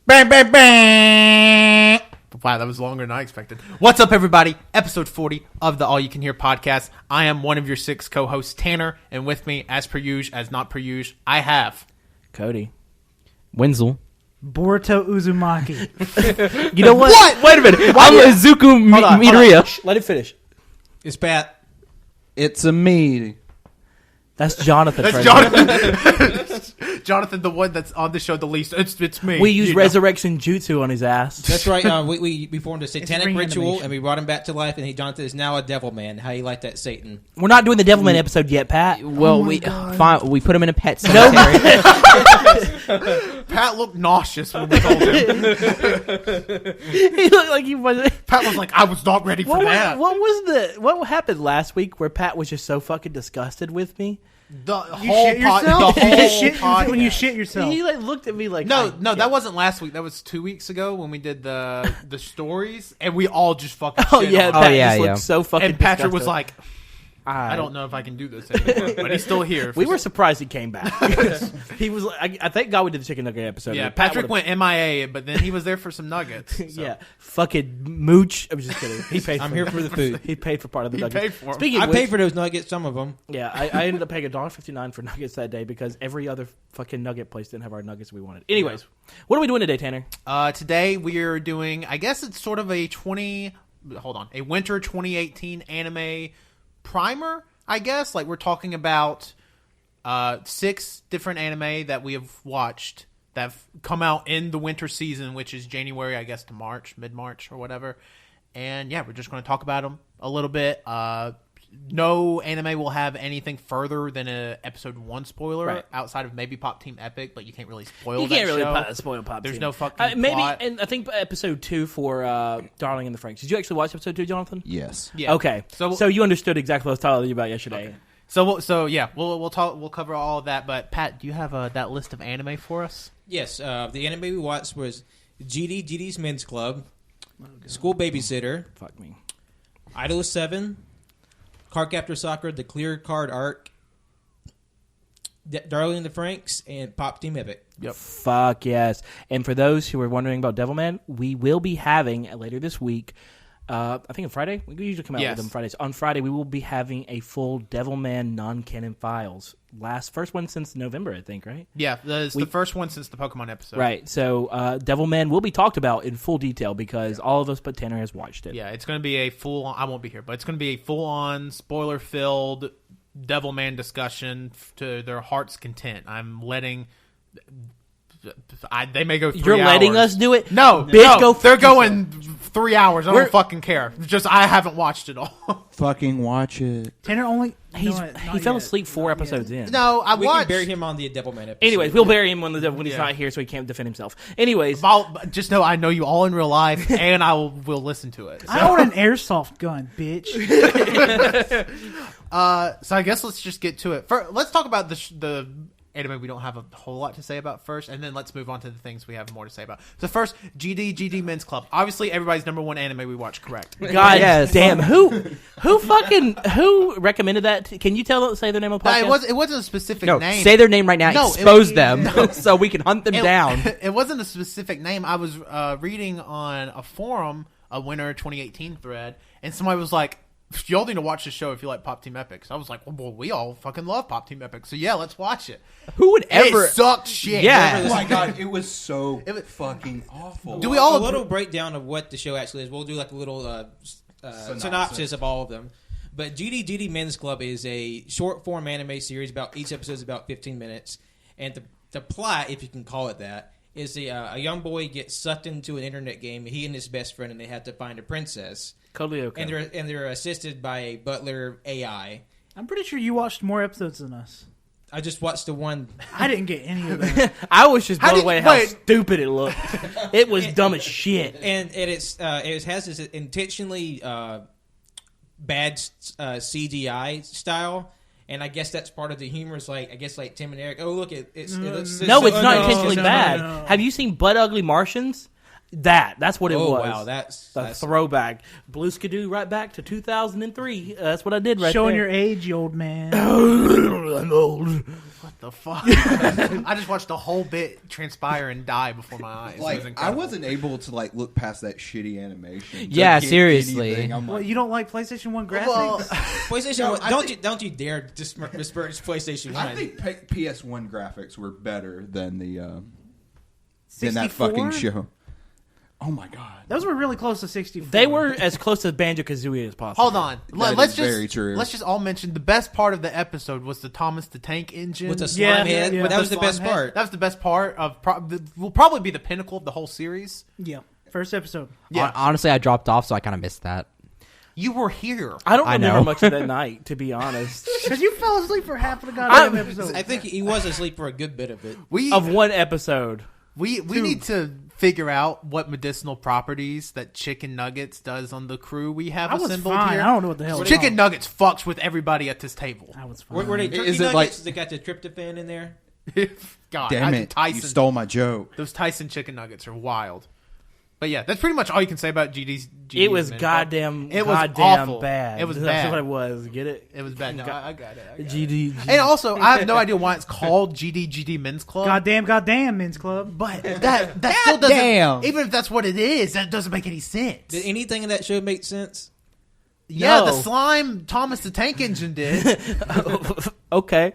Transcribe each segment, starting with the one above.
Bang, bang, bang. Wow, that was longer than I expected. What's up, everybody? Episode 40 of the All You Can Hear podcast. I am one of your 6 co-hosts, Tanner, and with me, as per usual, as not per usual, I have Cody, Wenzel, Boruto Uzumaki. You know what? What? Wait a minute. I'm Izuku Midoriya. Let it finish. It's Pat. It's a me. That's Jonathan. That's Jonathan. Jonathan, the one that's on the show the least. It's me. We use resurrection jutsu on his ass. That's right. We formed a satanic ritual and we brought him back to life. And Jonathan is now a devil man. How you like that, Satan? We're not doing the Devilman episode yet, Pat. Well, we put him in a pet cemetery. Pat looked nauseous when we told him. He looked like he wasn't. Pat was like, I was not ready for that. What happened last week where Pat was just so fucking disgusted with me? The You whole shit yourself? the whole When you podcast. shit yourself. He like looked at me like No, that wasn't last week. That was 2 weeks ago when we did the stories, and we all just fucking. Oh shit yeah, on Pat him. just looked so fucking. And Patrick was disgusted. like, I don't know if I can do this anymore, but he's still here. We were surprised he came back. He was. I thank God we did the chicken nugget episode. Yeah, Pat Patrick went MIA, but then he was there for some nuggets. So. Yeah, fucking mooch. I was just kidding. He paid. I'm here for the food. He paid for part of the He nuggets. paid for 'em. Speaking I of which, paid for those nuggets, some of them. yeah, I ended up paying $1.59 for nuggets that day because every other fucking nugget place didn't have our nuggets we wanted. Anyways, what are we doing today, Tanner? Today we are doing, I guess it's sort of a winter 2018 anime primer. I guess like we're talking about 6 different anime that we have watched that have come out in the winter season, which is January, I guess, to March, mid-March or whatever. And yeah, we're just going to talk about them a little bit. No anime will have anything further than a episode 1 spoiler outside of maybe Pop Team Epic, but you can't really spoil You that can't really show. spoil Pop There's Team. no fucking maybe, plot. and I think episode 2 for Darling and the Franks. Did you actually watch episode 2, Jonathan? Yes. Yeah. Okay, so you understood exactly what I was telling you about yesterday. Okay. We'll cover all of that. But Pat, do you have that list of anime for us? Yes, the anime we watched was Gdgd's Men's Club, School Babysitter, Fuck me. Idol 7, Cardcaptor Sakura, The Clear Card Arc, Darling and the FRANXX, and Pop Team Epic. Yep. Fuck yes. And for those who are wondering about Devilman, we will be having later this week. I think on Friday. We usually come out with them Fridays. On Friday, we will be having a full Devilman non-canon files. First one since November, I think, right? Yeah, it's the first one since the Pokemon episode. Right. So Devilman will be talked about in full detail because all of us but Tanner has watched it. Yeah, it's going to be a full. I won't be here, but it's going to be a full-on spoiler-filled Devilman discussion to their heart's content. I'm letting. They may go 3 hours. You're letting us do it? No, Bitch, go they're going 3 hours. I don't fucking care. Just I haven't watched it all. Fucking watch it. Tanner only. He fell asleep 4 episodes in. No, I We watched. can bury him on the Devilman episode. Anyways, we'll bury him when he's not here so he can't defend himself. Anyways. Just know I know you all in real life, and I will listen to it. So. I own an airsoft gun, bitch. So I guess let's just get to it. Let's talk about the anime we don't have a whole lot to say about first, and then let's move on to the things we have more to say about. So first, Gdgd Men's Club. Obviously, everybody's #1 anime we watch, correct? God damn! Who recommended that? Can you say their name on the podcast? No, it wasn't a specific name. Say their name right now. No, Expose them so we can hunt them down. It wasn't a specific name. I was reading on a forum, a Winter 2018 thread, and somebody was like, y'all need to watch this show if you like Pop Team Epic. So I was like, well, we all fucking love Pop Team Epic. So yeah, let's watch it. Who would ever? It sucked shit. Yeah. Oh my god, it was so fucking awful. Do we all a little breakdown of what the show actually is? We'll do like a little synopsis of all of them. But Gdgd Men's Club is a short form anime series. Each episode is about 15 minutes, and the plot, if you can call it that, is a young boy gets sucked into an internet game. He and his best friend, and they have to find a princess. Totally okay. And they're assisted by a butler AI. I'm pretty sure you watched more episodes than us. I just watched the one. I didn't get any of that. I was just blown away how wait. stupid it looked. It was dumb as shit. And it has this intentionally bad CGI style. And I guess that's part of the humor. Is like Tim and Eric. Oh, look! It's not intentionally bad. No. Have you seen Butt Ugly Martians? That's what it was. Oh wow, that's throwback. Blue Skidoo right back to 2003. That's what I did right Showing there. your age, you old man. I'm old. What the fuck? I just watched the whole bit transpire and die before my eyes. Like, I wasn't able to like look past that shitty animation. to Yeah, get seriously. anything. I'm Well, like, you don't like PlayStation 1 graphics? Well, PlayStation No, 1, I don't you dare disparage PlayStation 1. I think PS1 graphics were better than the than 64? that fucking show. Oh my god, Those were really close to 64. They were as close to Banjo-Kazooie as possible. hold on. That Let's is just very true. let's just all mention the best part of the episode was the Thomas the Tank Engine with the slime Yeah, head. yeah. But that was the slime best head. part. That was the best part of. Will probably be the pinnacle of the whole series. Yeah. First episode. Yeah, Honestly, I dropped off, so I kind of missed that. you were here. I don't I remember know. much of that night, to be honest. Because you fell asleep for half of the goddamn episode. I think he was asleep for a good bit of it. We Of one episode. we need to figure out what medicinal properties that chicken nuggets does on the crew we have I was assembled fine. here. I don't know what the hell. Chicken nuggets fucks with everybody at this table. I was fine. Were they turkey Is it nuggets? like- They got the tryptophan in there. God, damn it! Tyson, You stole my joke. those Tyson chicken nuggets are wild. But yeah, that's pretty much all you can say about GD's. It was man. goddamn It was goddamn awful. bad. It was That's bad. what it was. Get it? It was bad. No, I got it. I got it. GD. And also, I have no idea why it's called Gdgd Men's Club. Goddamn, men's club. But that still doesn't. Damn. Even if that's what it is, that doesn't make any sense. Did anything in that show make sense? Yeah, No. the slime Thomas the Tank Engine did. Okay.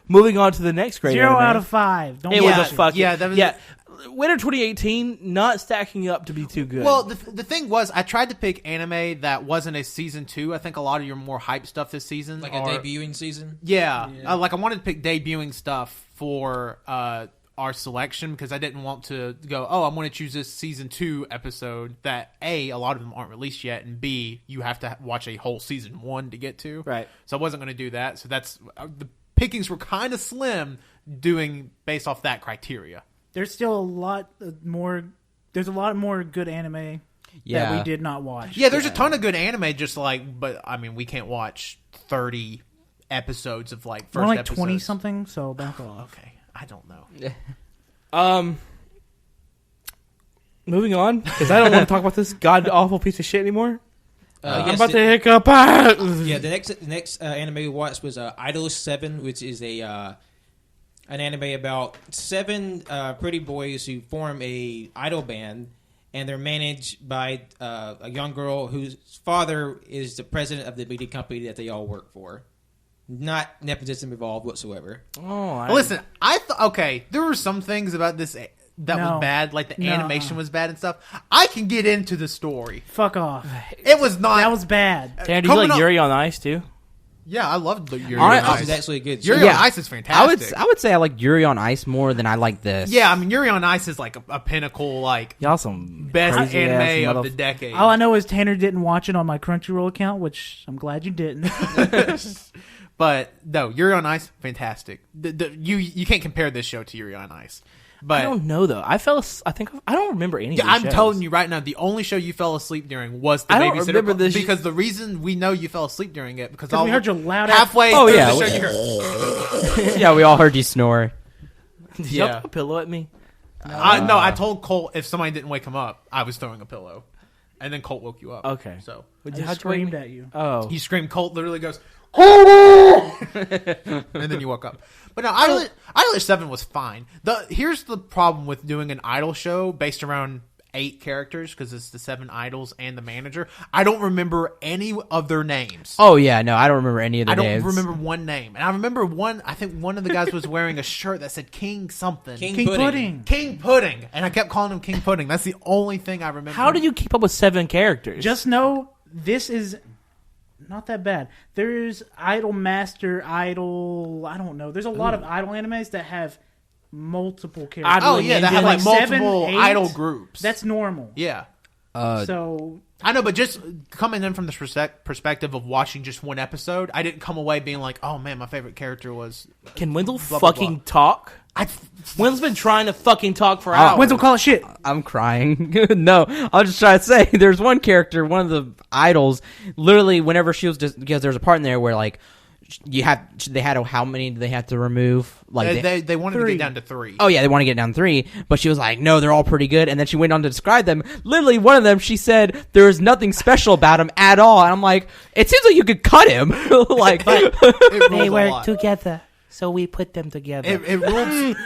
Moving on to the next grade. 0 anime. out of 5. Don't It watch was a fucking yeah, that was- yeah. Winter 2018 not stacking up to be too good. Well, the thing was, I tried to pick anime that wasn't a season 2. I think a lot of your more hype stuff this season, Like are, a debuting season? Yeah, like I wanted to pick debuting stuff for our selection because I didn't want to go. Oh, I'm going to choose this season 2 episode that a lot of them aren't released yet, and B, you have to watch a whole season 1 to get to. Right. So I wasn't going to do that. So that's the pickings were kind of slim, doing based off that criteria. There's still a lot more. There's a lot more good anime that Yeah. we did not watch. Yeah, there's a ton of good anime. Just like, but I mean, we can't watch 30 episodes of like 1st We're like episodes. 20 something, so back off. Okay, I don't know. Moving on because I don't want to talk about this god awful piece of shit anymore. I'm Yes, about to it- hiccup. Yeah, the next anime we watched was Idol 7, which is an anime about 7 pretty boys who form a idol band, and they're managed by a young girl whose father is the president of the media company that they all work for. Not nepotism involved whatsoever. Oh, Listen, I thought okay, there were some things about this that No. was bad, like the No. animation was bad and stuff. I can get into the story. Fuck off. It was not. That was bad. Tanner, do you coming like up- Yuri on Ice too? Yeah, I loved the Yuri Alright, on This is Ice. actually a good Yuri show. Yeah. on Ice is fantastic. I would say I like Yuri on Ice more than I like this. Yeah, I mean Yuri on Ice is like a pinnacle, like Y'all some best crazy ass anime of the motherf- decade. All I know is Tanner didn't watch it on my Crunchyroll account, which I'm glad you didn't. But no, Yuri on Ice, fantastic. You can't compare this show to Yuri on Ice. But I don't know though. I don't remember any. yeah, of these I'm shows. telling you right now, the only show you fell asleep during was the I don't Babysitter. remember this- because the reason we know you fell asleep during it because Because we heard your loud ass. halfway Oh, through yeah, the we- show you heard. Yeah, we all heard you snore. Did y'all Yeah. throw a pillow at me? No, I told Colt if somebody didn't wake him up, I was throwing a pillow, and then Colt woke you up. Okay. So I How'd you wake screamed me? at you. Oh, he screamed. Colt literally goes, and then you woke up. But no, Idol 7 was fine. Here's the problem with doing an idol show based around 8 characters because it's the 7 idols and the manager. I don't remember any of their names. Oh yeah, no, I don't remember any of the I don't names. remember one name, and I remember one. I think one of the guys was wearing a shirt that said King something. King Pudding. King Pudding, and I kept calling him King Pudding. That's the only thing I remember. how did you keep up with 7 characters? Just know this is not that bad. There's Idol Master, Idol. I don't know. There's a lot of Idol animes that have multiple characters. Oh yeah, that have like Seven, multiple 8. idol groups. That's normal. yeah. So I know, but just coming in from the perspective of watching just one episode, I didn't come away being like, "Oh man, my favorite character was." Can Wendell Blah, blah, fucking blah. talk? I Wendell's been trying to fucking talk for hours. Wenzel, call it shit. I'm crying. No, I'll just try to say there's one character, one of the idols, literally whenever she was just because there's a part in there where like they had how many do they have to remove? Like they wanted to 3. get down to 3. oh yeah, they want to get down 3, but she was like, no, they're all pretty good, and then she went on to describe them. Literally, one of them, she said there is nothing special about him at all, and I'm like, it seems like you could cut him, like. It rules They a work lot. together. So we put them together. It ruled.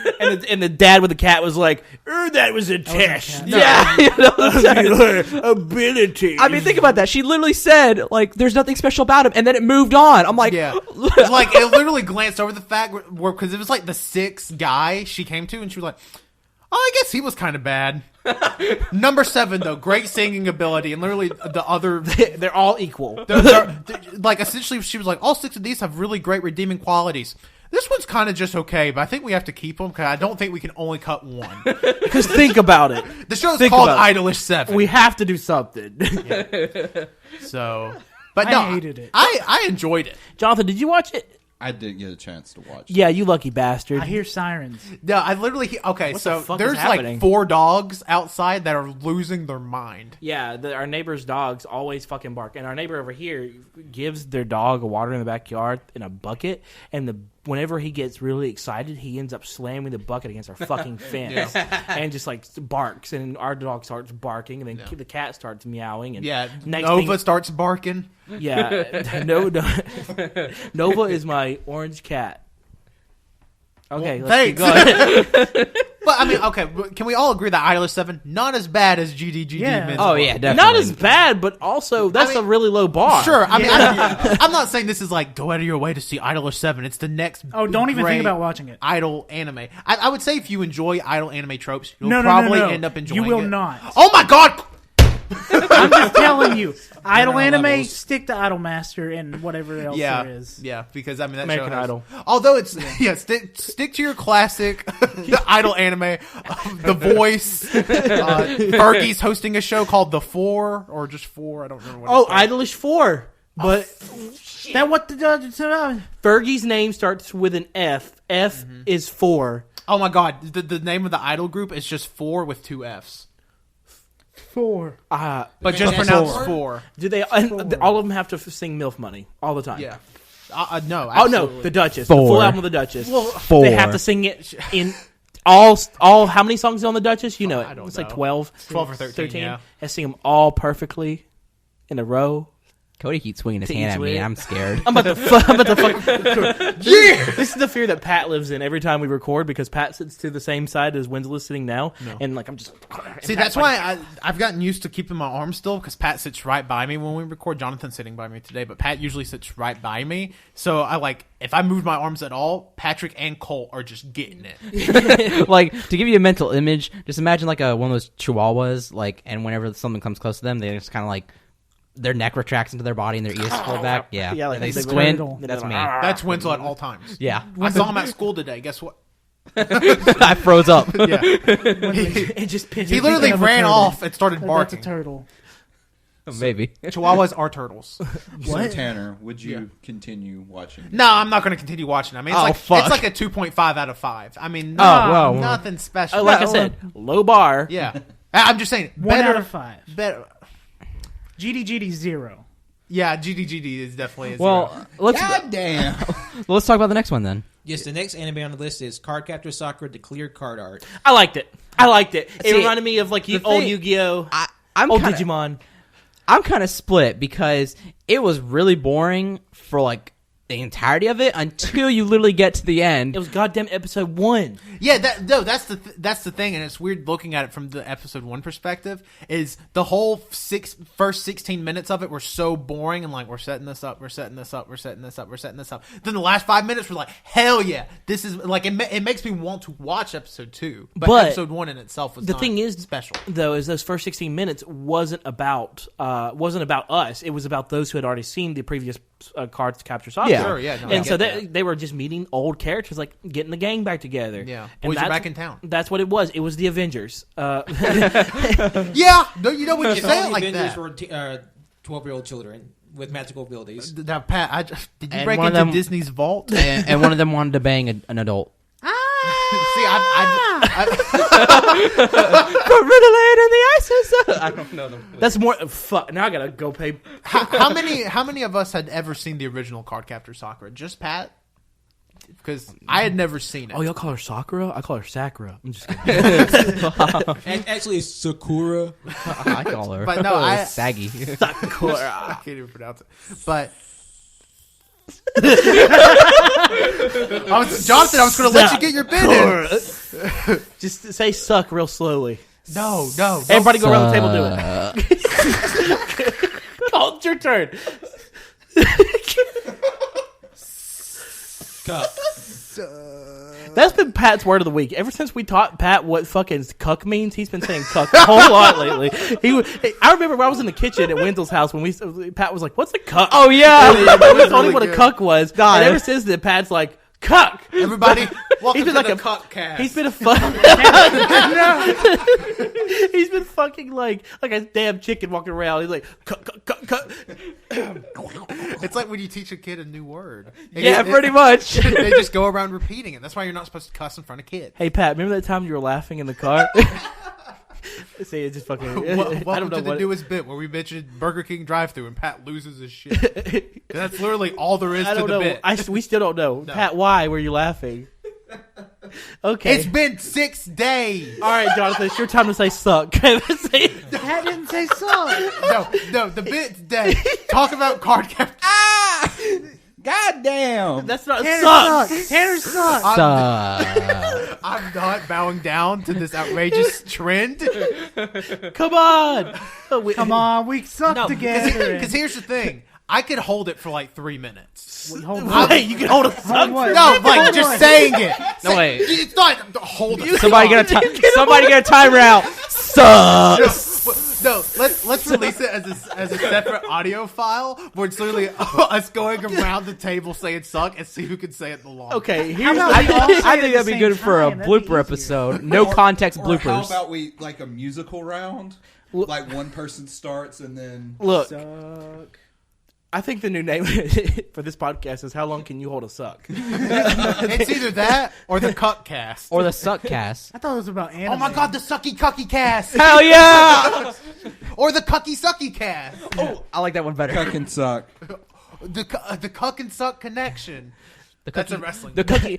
and the dad with the cat was like, that was a test. Yeah. Ability. I mean, think about that. She literally said, like, there's nothing special about him, and then it moved on. I'm like, Yeah. Like, it literally glanced over the fact where, because it was like the sixth guy she came to, and she was like, oh, I guess he was kind of bad. Number 7, though, great singing ability, and literally the other... They're all equal. they're, like, essentially, she was like, all 6 of these have really great redeeming qualities. This one's kind of just okay, but I think we have to keep them, because I don't think we can only cut one. Because think about it. The show's Think called about it. Idolish 7. We have to do something. So... But I no, hated it. I enjoyed it. Jonathan, did you watch it? I didn't get a chance to watch. Yeah, you lucky bastard. I hear sirens. No, I literally... Okay, What so the fuck there's is happening? like 4 dogs outside that are losing their mind. Yeah, our neighbor's dogs always fucking bark. And our neighbor over here gives their dog a water in the backyard in a bucket. And whenever he gets really excited, he ends up slamming the bucket against our fucking fence. And just like barks. And our dog starts barking. And then the cat starts meowing. And Yeah, next Nova thing, starts barking. yeah, Nova is my orange cat. Okay, Well, let's keep thanks. going. But I mean, okay, can we all agree that Idolish 7 not as bad as Gdgd? Yeah. Men's oh, Club? yeah, definitely. Not as bad, but also that's a really low bar. Sure, I mean, I'm not saying this is like go out of your way to see Idolish 7. It's the next. Oh, don't even great think about watching it. Idol anime. I would say if you enjoy idol anime tropes, you'll No. probably end up enjoying it. You will not. Oh my god! I'm just telling you. Idol General anime, levels. stick to Idol Master and whatever else Yeah, there is. yeah, because I mean that American show has, Idol. Although it's stick to your classic idol anime. The Voice. Fergie's hosting a show called The 4 or just 4. I don't remember. What Oh, it's called. Idolish 4. But That what the Fergie's name starts with an F. F is 4. Oh my god, the name of the idol group is just 4 with 2 F's. 4. But just that's pronounced four? 4. Do they? And all of them have to sing MILF Money all the time. Yeah. No. Oh no, Absolutely. the Duchess. Four. The full album of the Duchess. Four. They have to sing it in all. How many songs on the Duchess? You know it. I don't It's know. like 12. 12 or 13, yeah. And sing them all perfectly in a row. Cody keeps swinging his To hand each at me. way. I'm scared. I'm about to fuck. This is the fear that Pat lives in every time we record because Pat sits to the same side as Winslow's sitting now, and like I'm just. See, that's why I've gotten used to keeping my arm still because Pat sits right by me when we record. Jonathan's sitting by me today, but Pat usually sits right by me. So I like if I move my arms at all, Patrick and Colt are just getting it. Like, to give you a mental image, just imagine like one of those chihuahuas, like, and whenever something comes close to them, they just kind of like, their neck retracts into their body and their ears pull back. Yeah, Yeah, like and they they squint. turtle. That's me. That's Winslow at all times. Yeah, I saw him at school today. Guess what? I froze up. Yeah, It just pisses he me literally of a ran turtle. off and started That's a barking. turtle. Maybe. Chihuahuas are turtles. So, Tanner, would you continue watching? No, I'm not going to continue watching. I mean, it's fuck. like a 2.5 out of 5. I mean, wow. nothing special. Like I said, low bar. Yeah, I'm just saying. 1 Better, out of 5. better. Gdgd 0. Yeah, Gdgd is definitely a Well, zero. let's damn. let's talk about the next one then. Yes, the next anime on the list is Cardcaptor Sakura Declared Card Art. I liked it. It See, reminded me of like the old thing- Yu-Gi-Oh, I'm old kinda, Digimon. I'm kind of split because it was really boring for like the entirety of it until you literally get to the end. It was goddamn episode 1. Yeah, that's the thing, and it's weird looking at it from the episode 1 perspective. Is the whole first 16 minutes of it were so boring, and like we're setting this up, we're setting this up, we're setting this up, we're setting this up. Then the last 5 minutes were like, hell yeah, this is like it makes me want to watch episode 2, but episode 1 in itself was the not thing is special. Though, is those first 16 minutes wasn't about us. It was about those who had already seen the previous Cardcaptor Sakura. Yeah. Sure, yeah, no, I and so get they were just meeting old characters, like getting the gang back together. Yeah. And Boys are that's- back in town. That's what it was. It was the Avengers. Yeah, no, you know when you If say all it the like Avengers that. were 12-year-old children with magical abilities. Now, Pat, did you And break one of into them- Disney's vault? and one of them wanted to bang an adult. See, I don't know them. That's more. Fuck. Now I gotta go pay. how many of us had ever seen the original Cardcaptor Sakura? Just Pat? Because I had never seen it. Oh, y'all call her Sakura? I call her Sakura. I'm just kidding. Actually, it's Sakura. I call her. But no, Saggy. Sakura. I can't even pronounce it. But Jonathan, I was going to let you get your bid in. Just say suck real slowly. No. Everybody go around the table, do it. Oh, it's your turn. Cuck. That's been Pat's word of the week. Ever since we taught Pat what fucking cuck means, he's been saying cuck a whole lot lately. I remember when I was in the kitchen at Wenzel's house when Pat was like, "What's a cuck?" Oh yeah, we told him what a cuck was. And ever since then, Pat's like, "Cuck." Everybody, welcome to like the a cuck cast. He's been a He's been fucking like a damn chicken walking around. He's like, cuck. It's like when you teach a kid a new word. pretty much. They just go around repeating it. That's why you're not supposed to cuss in front of kids. Hey Pat, remember that time you were laughing in the car? See, it's just fucking. Welcome to the newest bit where we mentioned Burger King drive-thru and Pat loses his shit. That's literally all there is to the bit. We still don't know. No. Pat, why were you laughing? Okay. It's been 6 days. All right, Jonathan, it's your time to say suck. Pat didn't say suck. No, the bit's dead. Talk about Cardcaptor. God damn. That's not Tanner suck. sucks. Tanner sucks. I'm not bowing down to this outrageous trend. Come on. Come on, we suck together. Because here's the thing. I could hold it for like 3 minutes. Wait, you can hold a suck? No, like just saying it. No, wait. It's not hold it. Somebody get a timer out. Suck. No, let's release it as a separate audio file where it's literally us going around the table saying "suck" and see who can say it the longest. Okay, here's I think that'd be good for a blooper episode. No context Or bloopers. how about we like a musical round? Like one person starts and then look. Suck. I think the new name for this podcast is "How Long Can You Hold a Suck?" It's either that or the Cuck Cast. Or the suck cast. I thought it was about anime. Oh my god, the Sucky Cucky Cast. Hell yeah! Or the Cucky Sucky Cast. Oh, I like that one better. cuck and suck. The Cuck and Suck connection. That's a wrestling. The cookie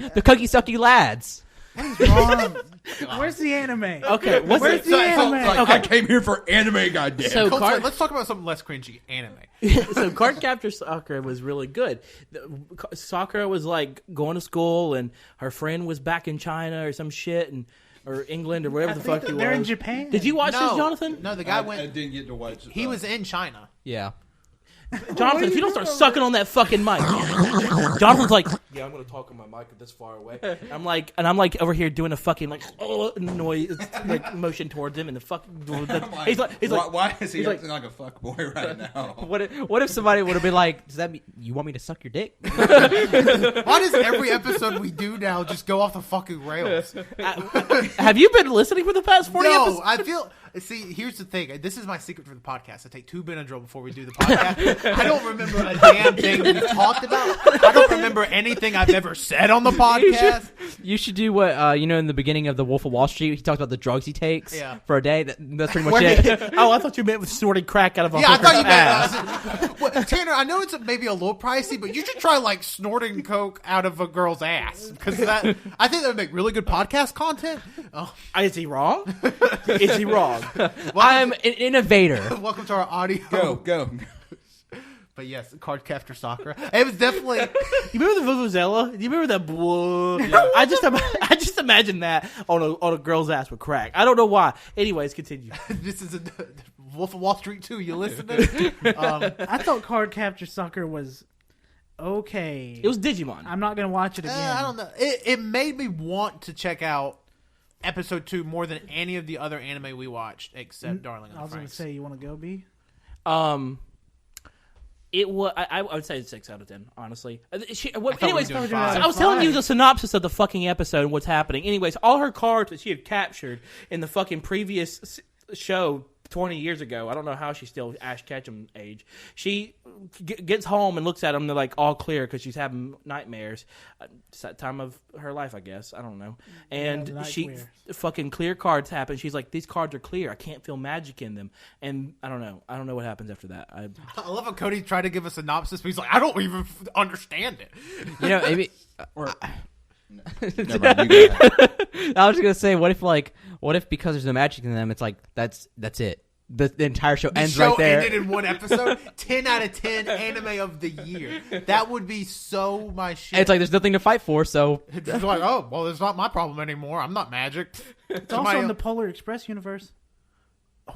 sucky lads. What is wrong? Where's the anime? Okay, Where's the anime? I came here for anime, goddamn. So let's talk about something less cringy. Anime. So Cardcaptor Sakura was really good. Sakura was like going to school, and her friend was back in China or some shit, or England or whatever the fuck he was. They're in Japan. Did you watch this, Jonathan? No, the guy I went. didn't get to watch it. He was in China. Yeah. Jonathan, if you don't start sucking on that fucking mic, Jonathan's like, yeah, I'm gonna talk on my mic this far away. I'm like over here doing a fucking noise, like motion towards him, and the fucking. He's like, why is he acting like a fuck boy right now? What if somebody would have been like, "Does that mean you want me to suck your dick?" Why does every episode we do now just go off the fucking rails? have you been listening for the past 40 episodes? No, I feel. See, here's the thing. This is my secret for the podcast. I take 2 Benadryl before we do the podcast. I don't remember a damn thing we've talked about. I don't remember anything I've ever said on the podcast. You should do what in the beginning of the Wolf of Wall Street. He talked about the drugs he takes for a day. That's pretty much it. Oh, I thought you meant with snorting crack out of a I thought you ass. meant Tanner, I know it's maybe a little pricey, but you should try like snorting coke out of a girl's ass because I think that would make really good podcast content. Oh. Is he wrong? Is he wrong? I'm an innovator. Welcome to our audio. Go. But yes, Cardcaptor Sakura. It was definitely. You remember the Vuvuzela? You remember that? Yeah. I just imagine that on a girl's ass with crack. I don't know why. Anyways, continue. This is a Wolf of Wall Street 2. You listening? I thought Cardcaptor Sakura was okay. It was Digimon. I'm not gonna watch it again. I don't know. It made me want to check out episode 2 more than any of the other anime we watched except Darling in the I was gonna Franxx. say, you want to go, B? It was. I would say 6 out of 10. Honestly. Anyways, so I was telling you the synopsis of the fucking episode and what's happening. Anyways, all her cards that she had captured in the fucking previous show 20 years ago. I don't know how she's still Ash Ketchum age. She gets home and looks at them. They're like all clear because she's having nightmares. It's that time of her life, I guess. I don't know. And fucking clear cards happen. She's like, these cards are clear. I can't feel magic in them. And I don't know. I don't know what happens after that. I love how Cody tried to give a synopsis, but he's like, I don't even understand it. Maybe. Never mind, you go ahead. I was just gonna say, what if because there's no magic in them, it's like that's it. the entire show ends show right there. Ended in one episode. 10 out of 10 anime of the year. That would be so my shit. It's like there's nothing to fight for, so it's like, oh well, it's not my problem anymore. I'm not magic. It's also in the Polar Express universe.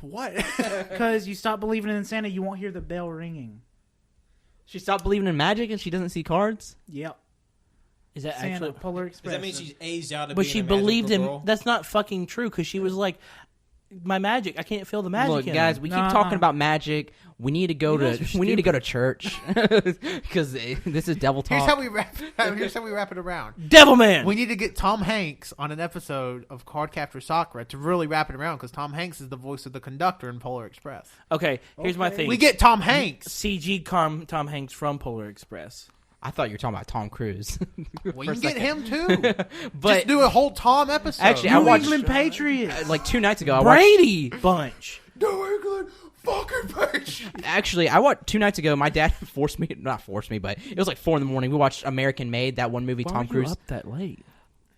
What? Because you stop believing in Santa, you won't hear the bell ringing. she stopped believing in magic and she doesn't see cards. Yep. Is that Santa, actually? Polar Express. Does that mean she's aged out of But being she a magical believed in. girl? That's not fucking true because she was like, my magic. I can't feel the magic. Look, in guys, it. we keep talking about magic. We need to go You guys to are we need to go to church because this is devil talk. Here's how we wrap it around. Devilman. We need to get Tom Hanks on an episode of Cardcaptor Sakura to really wrap it around because Tom Hanks is the voice of the conductor in Polar Express. Okay, here's my thing. We get Tom Hanks. CG Tom Hanks from Polar Express. I thought you were talking about Tom Cruise. Well, you can get him too. But just do a whole Tom episode. Actually, I New watched England Patriots. like 2 nights ago. I watched, Brady Bunch. New England fucking Patriots. actually, I watched 2 nights ago. My dad not forced me, but it was like 4 a.m. We watched American Made, that one movie. Why Tom were you Cruise. up that late?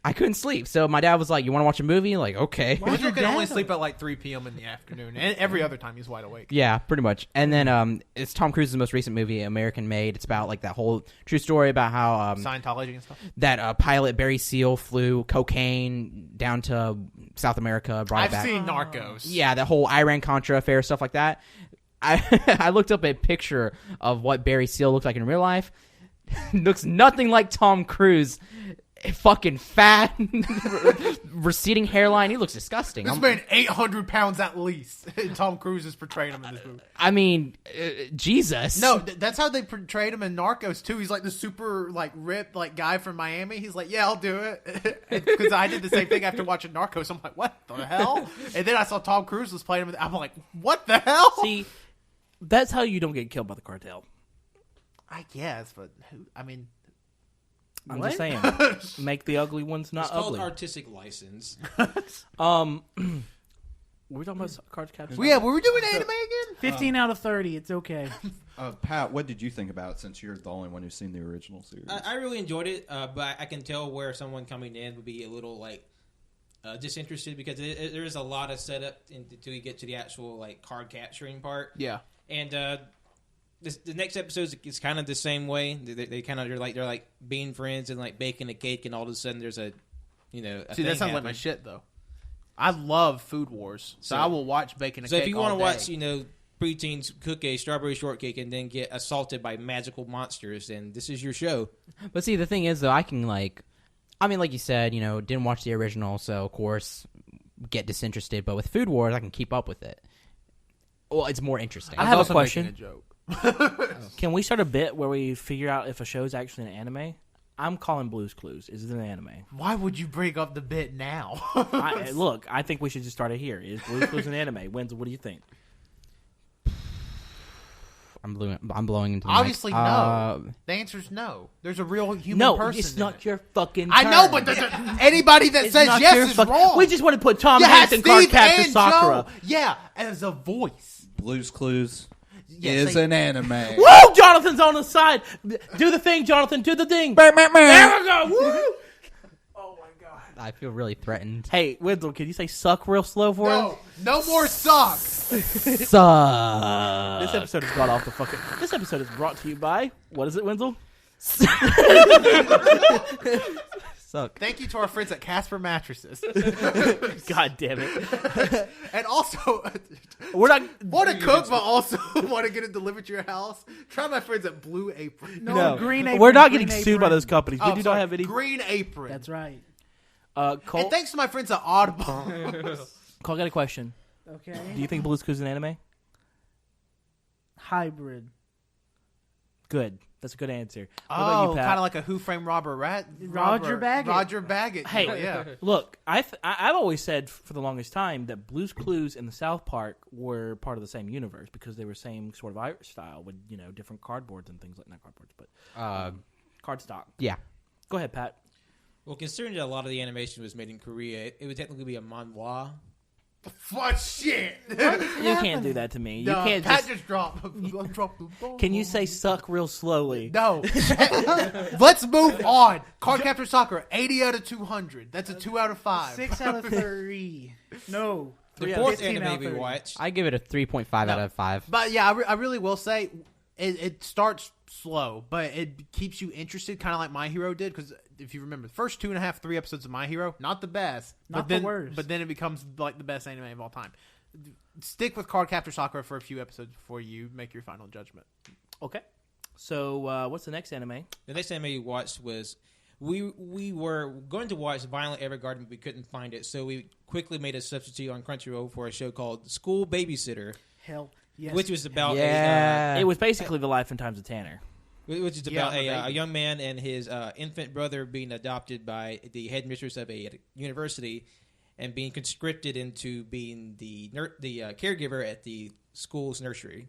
I couldn't sleep, so my dad was like, "You want to watch a movie?" Like, okay. Andrew can only sleep at like 3 p.m. in the afternoon, and every other time he's wide awake. Yeah, pretty much. And then it's Tom Cruise's most recent movie, American Made. It's about like that whole true story about how Scientology and stuff. that pilot Barry Seal flew cocaine down to South America, brought it I've back. seen Narcos. Yeah, that whole Iran-Contra affair, stuff like that. I looked up a picture of what Barry Seal looked like in real life. Looks nothing like Tom Cruise. Fucking fat, receding hairline. He looks disgusting. This man 800 pounds at least. Tom Cruise is portraying him in this movie. I mean, Jesus. No, that's how they portrayed him in Narcos too. He's like the super like ripped like guy from Miami. He's like, yeah, I'll do it because I did the same thing after watching Narcos. I'm like, what the hell? And then I saw Tom Cruise was playing him. I'm like, what the hell? See, that's how you don't get killed by the cartel. I guess, but who? I mean. I'm What? just saying, make the ugly ones not It's called ugly. artistic license. Were we talking about Cardcaptor? Well, yeah, were we doing anime again? 15 out of 30. It's okay. Pat, what did you think about it since you're the only one who's seen the original series? I really enjoyed it, but I can tell where someone coming in would be a little like disinterested because there is a lot of setup until you get to the actual like card capturing part. Yeah. And the next episode is kind of the same way. They kind of they're like being friends and like baking a cake, and all of a sudden there's a See, that thing sounds like my happening. shit though. I love Food Wars, so I will watch Baking a So Cake. if you want to watch, preteens cook a strawberry shortcake and then get assaulted by magical monsters, then this is your show. But see, the thing is, though, I can like you said, didn't watch the original, so of course get disinterested. But with Food Wars, I can keep up with it. Well, it's more interesting. I have a also question. making a joke. Can we start a bit where we figure out if a show is actually an anime? I'm calling Blue's Clues. Is it an anime? Why would you bring up the bit now? Look, I think we should just start it here. Is Blue's Clues an anime? Wenzel, what do you think? I'm blowing into the Obviously, mic. no. The answer's no. There's a real human person. It's in not it. your fucking I turn. know, but anybody that It's says not yes your is fuck- wrong. We just want to put Tom you had Hanks and Steve Cardcaptor and Sakura. Joe. Yeah, as a voice. Blue's Clues Yes, is they- an anime. Woo! Jonathan's on the side. Do the thing, Jonathan. Do the thing. There we go. Woo! Oh my god. I feel really threatened. Hey, Wenzel, can you say "suck" real slow for him? No more socks. Suck. This episode has got off the fucking. This episode is brought to you by what is it, Wenzel? Suck. Thank you to our friends at Casper Mattresses. God damn it. And also, We're not. want to cook, but also want to get it delivered to your house? Try my friends at Blue Apron. No, Green Apron, we're not Green getting sued by Apron. those companies. We Oh, do sorry, not have any. Green Apron. That's right. And Cole, thanks to my friends at Audible. Cole, I got a question. Okay. Do you think Blue's Clues is an anime? Hybrid. Good. That's a good answer. What about you, Pat? Kind of like a Who Framed Roger Baggett. Roger Baggett. Hey, yeah. Look, I've always said for the longest time that Blue's Clues and the South Park were part of the same universe because they were same sort of art style with different cardboards and things like not cardboards, but cardstock. Yeah. Go ahead, Pat. Well, considering that a lot of the animation was made in Korea, it would technically be a manhwa. What shit? You can't do that to me. No, You can't Pat just. just dropped. Can you say "suck" real slowly? No. Let's move on. Cardcaptor Sakura, 80 out of 200. That's a 2 out of 5. 6 out of 3. No. The fourth 15 out anime of we 30. watched. I give it a 3.5 out of 5. But yeah, I really will say it starts slow, but it keeps you interested, kind of like My Hero did. Because if you remember, the first 2.5, 3 episodes of My Hero, not the best, Not but the then, worst. But then it becomes like the best anime of all time. Stick with Cardcaptor Sakura for a few episodes before you make your final judgment. Okay. So what's the next anime? The next anime we watched was we were going to watch Violent Evergarden, but we couldn't find it, so we quickly made a substitute on Crunchyroll for a show called School Babysitter, Hell yes. which was about Yeah. It was basically the life and times of Tanner. which is Yeah, about the a baby. young man and his infant brother being adopted by the headmistress of a university and being conscripted into being the caregiver at the school's nursery.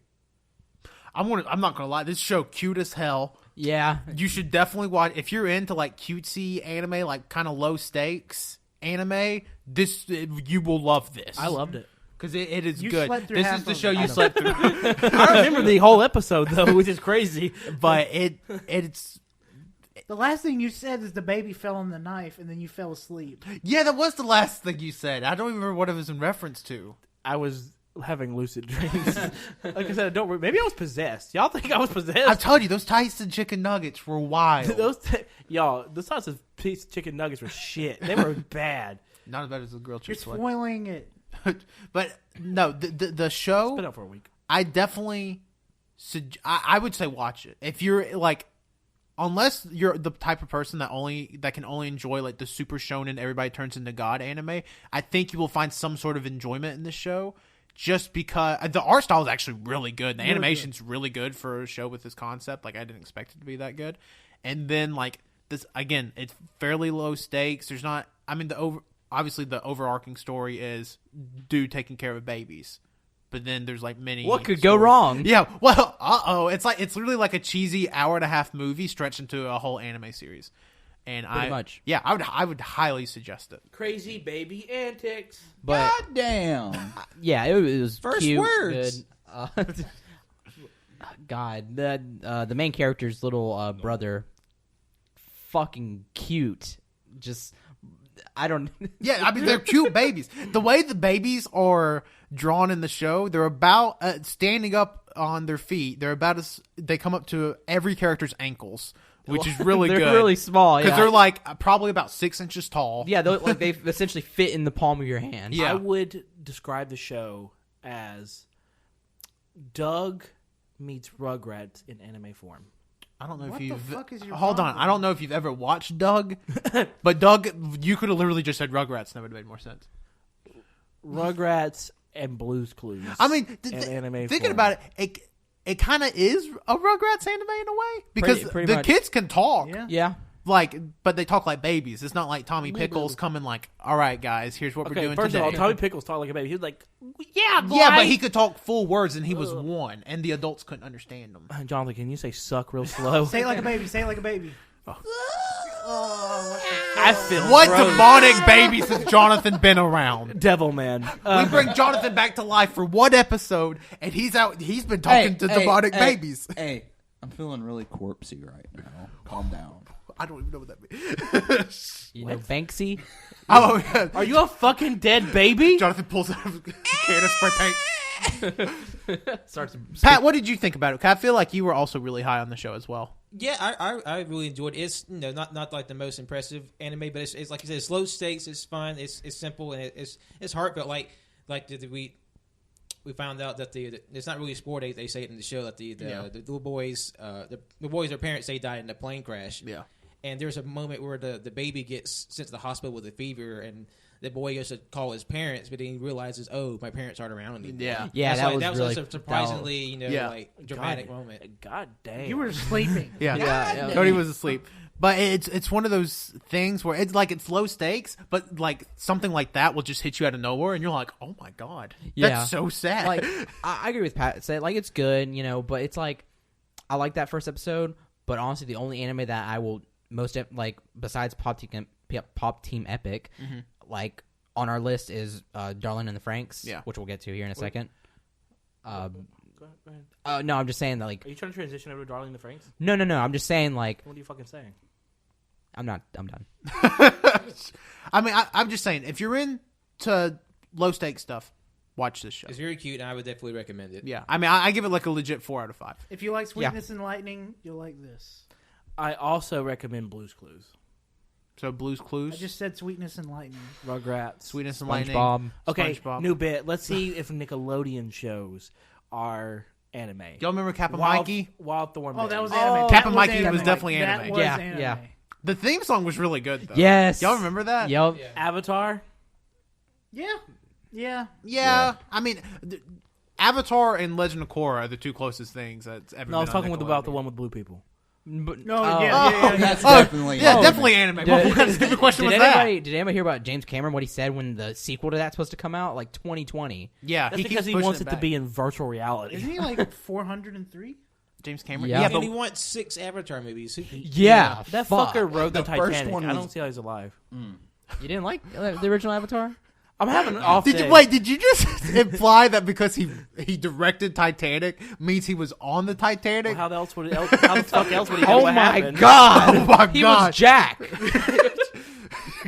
I'm not gonna lie, this show cute as hell. Yeah. You should definitely watch if you're into like cutesy anime, like kind of low stakes anime. You will love this. I loved it. because it is You good. slept through This half is the of show it. you slept through, I remember the whole episode though, which is crazy. but it's The last thing you said is the baby fell on the knife, and then you fell asleep. yeah. That was the last thing you said. I don't even remember what it was in reference to. I was having lucid dreams. Like I said, I don't. Maybe I was possessed. Y'all think I was I possessed? told you those Tyson chicken nuggets were wild. those Tyson piece chicken nuggets were shit. They were bad. Not as bad as the grilled You're chick sweat. spoiling it. But no, the show. Been out for a week. I definitely, I would say watch it if you're like, unless you're the type of person that can only enjoy like the super shonen everybody turns into god anime. I think you will find some sort of enjoyment in this show, just because the art style is actually really good. The animation's really good for a show with this concept. Like I didn't expect it to be that good, and then like this again, it's fairly low stakes. There's not. I mean obviously the overarching story is dude taking care of babies. But then there's like many. What could go wrong? Yeah. Well, it's literally like a cheesy hour-and-a-half movie stretched into a whole anime series, and Pretty much. Yeah, I would highly suggest it. Crazy baby antics. But God damn. yeah, it was First cute, words. good. God, the main character's little brother, fucking cute. Just I don't. Yeah, I mean they're cute babies. The way the babies are drawn in the show, they're about standing up on their feet. They're about as they come up to every character's ankles, which is really they're good. really small. because Yeah, they're like probably about 6 inches tall. yeah, they essentially fit in the palm of your hand. Yeah. I would describe the show as Doug meets Rugrats in anime form. I don't know What if the you've fuck is your hold on. problem? I don't know if you've ever watched Doug, but Doug, you could have literally just said Rugrats, and that would have made more sense. Rugrats and Blue's Clues. I mean, in anime thinking form. about it kind of is a Rugrats anime in a way because Pretty the much. kids can talk, Yeah. Yeah. but they talk like babies. It's not like Tommy Pickles coming like, "All right, guys, here's what we're Okay, doing first today." of all, Tommy Pickles talked like a baby. He was like, "Yeah, boy." yeah, but he could talk full words, and he was one, and the adults couldn't understand him. Jonathan, can you say "suck" real slow? Say it like a baby. Say it like a baby. I feel What gross. demonic babies has Jonathan been around? Devil man. We bring Jonathan back to life for one episode, and he's out. He's been talking to demonic babies. Hey, I'm feeling really corpsey right now. Calm down. I don't even know what that means. You know Banksy. Oh, yeah. Are you a fucking dead baby? Jonathan pulls out a can of spray paint. Starts. Pat, what did you think about it? 'Cause I feel like you were also really high on the show as well. Yeah, I really enjoyed it. It's not like the most impressive anime, but it's like you said, it's low stakes, it's fun, it's simple, and it's heartfelt. We found out that it's not really a sport. They say it in the show that the little boys their parents say died in a plane crash. Yeah. And there's a moment where the baby gets sent to the hospital with a fever, and the boy goes to call his parents, but then he realizes, oh, my parents aren't around anymore. Yeah. Yeah, that was was really a surprisingly Yeah. dramatic moment. God damn. You were sleeping. Yeah. Yeah. Cody was asleep. But it's one of those things where it's low stakes, but like something like that will just hit you out of nowhere, and you're like, oh my god, Yeah. that's so sad. Like I agree with Pat. Say like it's good, but it's like I like that first episode. But honestly, the only anime that I will most like besides Pop Team Epic, like on our list is Darling and the Franks, Yeah. which we'll get to here in a second. Go ahead. No, I'm just saying that like Are you trying to transition over to Darling in the Franks? no. I'm just saying like What are you fucking saying? I'm done. I mean, I'm just saying, if you're into low stakes stuff, watch this show. It's very cute, and I would definitely recommend it. Yeah, I mean, I give it like a legit 4 out of 5. If you like Sweetness and Lightning, you'll like this. I also recommend Blue's Clues. So Blue's Clues. I just said Sweetness and Lightning. Rugrats. Sweetness and Lightning. SpongeBob. Okay, SpongeBob. new bit. Let's see if Nickelodeon shows are anime. Y'all remember Cap and Mikey? Wild Thorn. Oh, that was Berry. anime. Cap That and Mikey anime. was definitely That anime. was Yeah, anime. yeah. The theme song was really good, though. Yes. Y'all remember that? Yep. Yeah. Avatar. Yeah. Yeah. I mean, Avatar and Legend of Korra are the 2 closest things that's ever been No, I was on talking about the Nickelodeon. one with blue people. No, Oh. yeah. That's definitely definitely anime. What kind of stupid question was that? Did anybody hear about James Cameron, what he said when the sequel to that's supposed to come out? Like 2020. Yeah, That's because keeps he pushing wants it to back. be in virtual reality. Isn't he like 403? James Cameron. Yeah. And but he wants 6 Avatar movies. Yeah. That fuck. fucker wrote the The first Titanic. one I was- don't see how he's alive. You didn't like the original Avatar? I'm having an off Did day. you wait? Did you just imply that because he directed Titanic means he was on the Titanic? How the fuck else would he know Oh what my happened? god! Oh my He was god! Jack.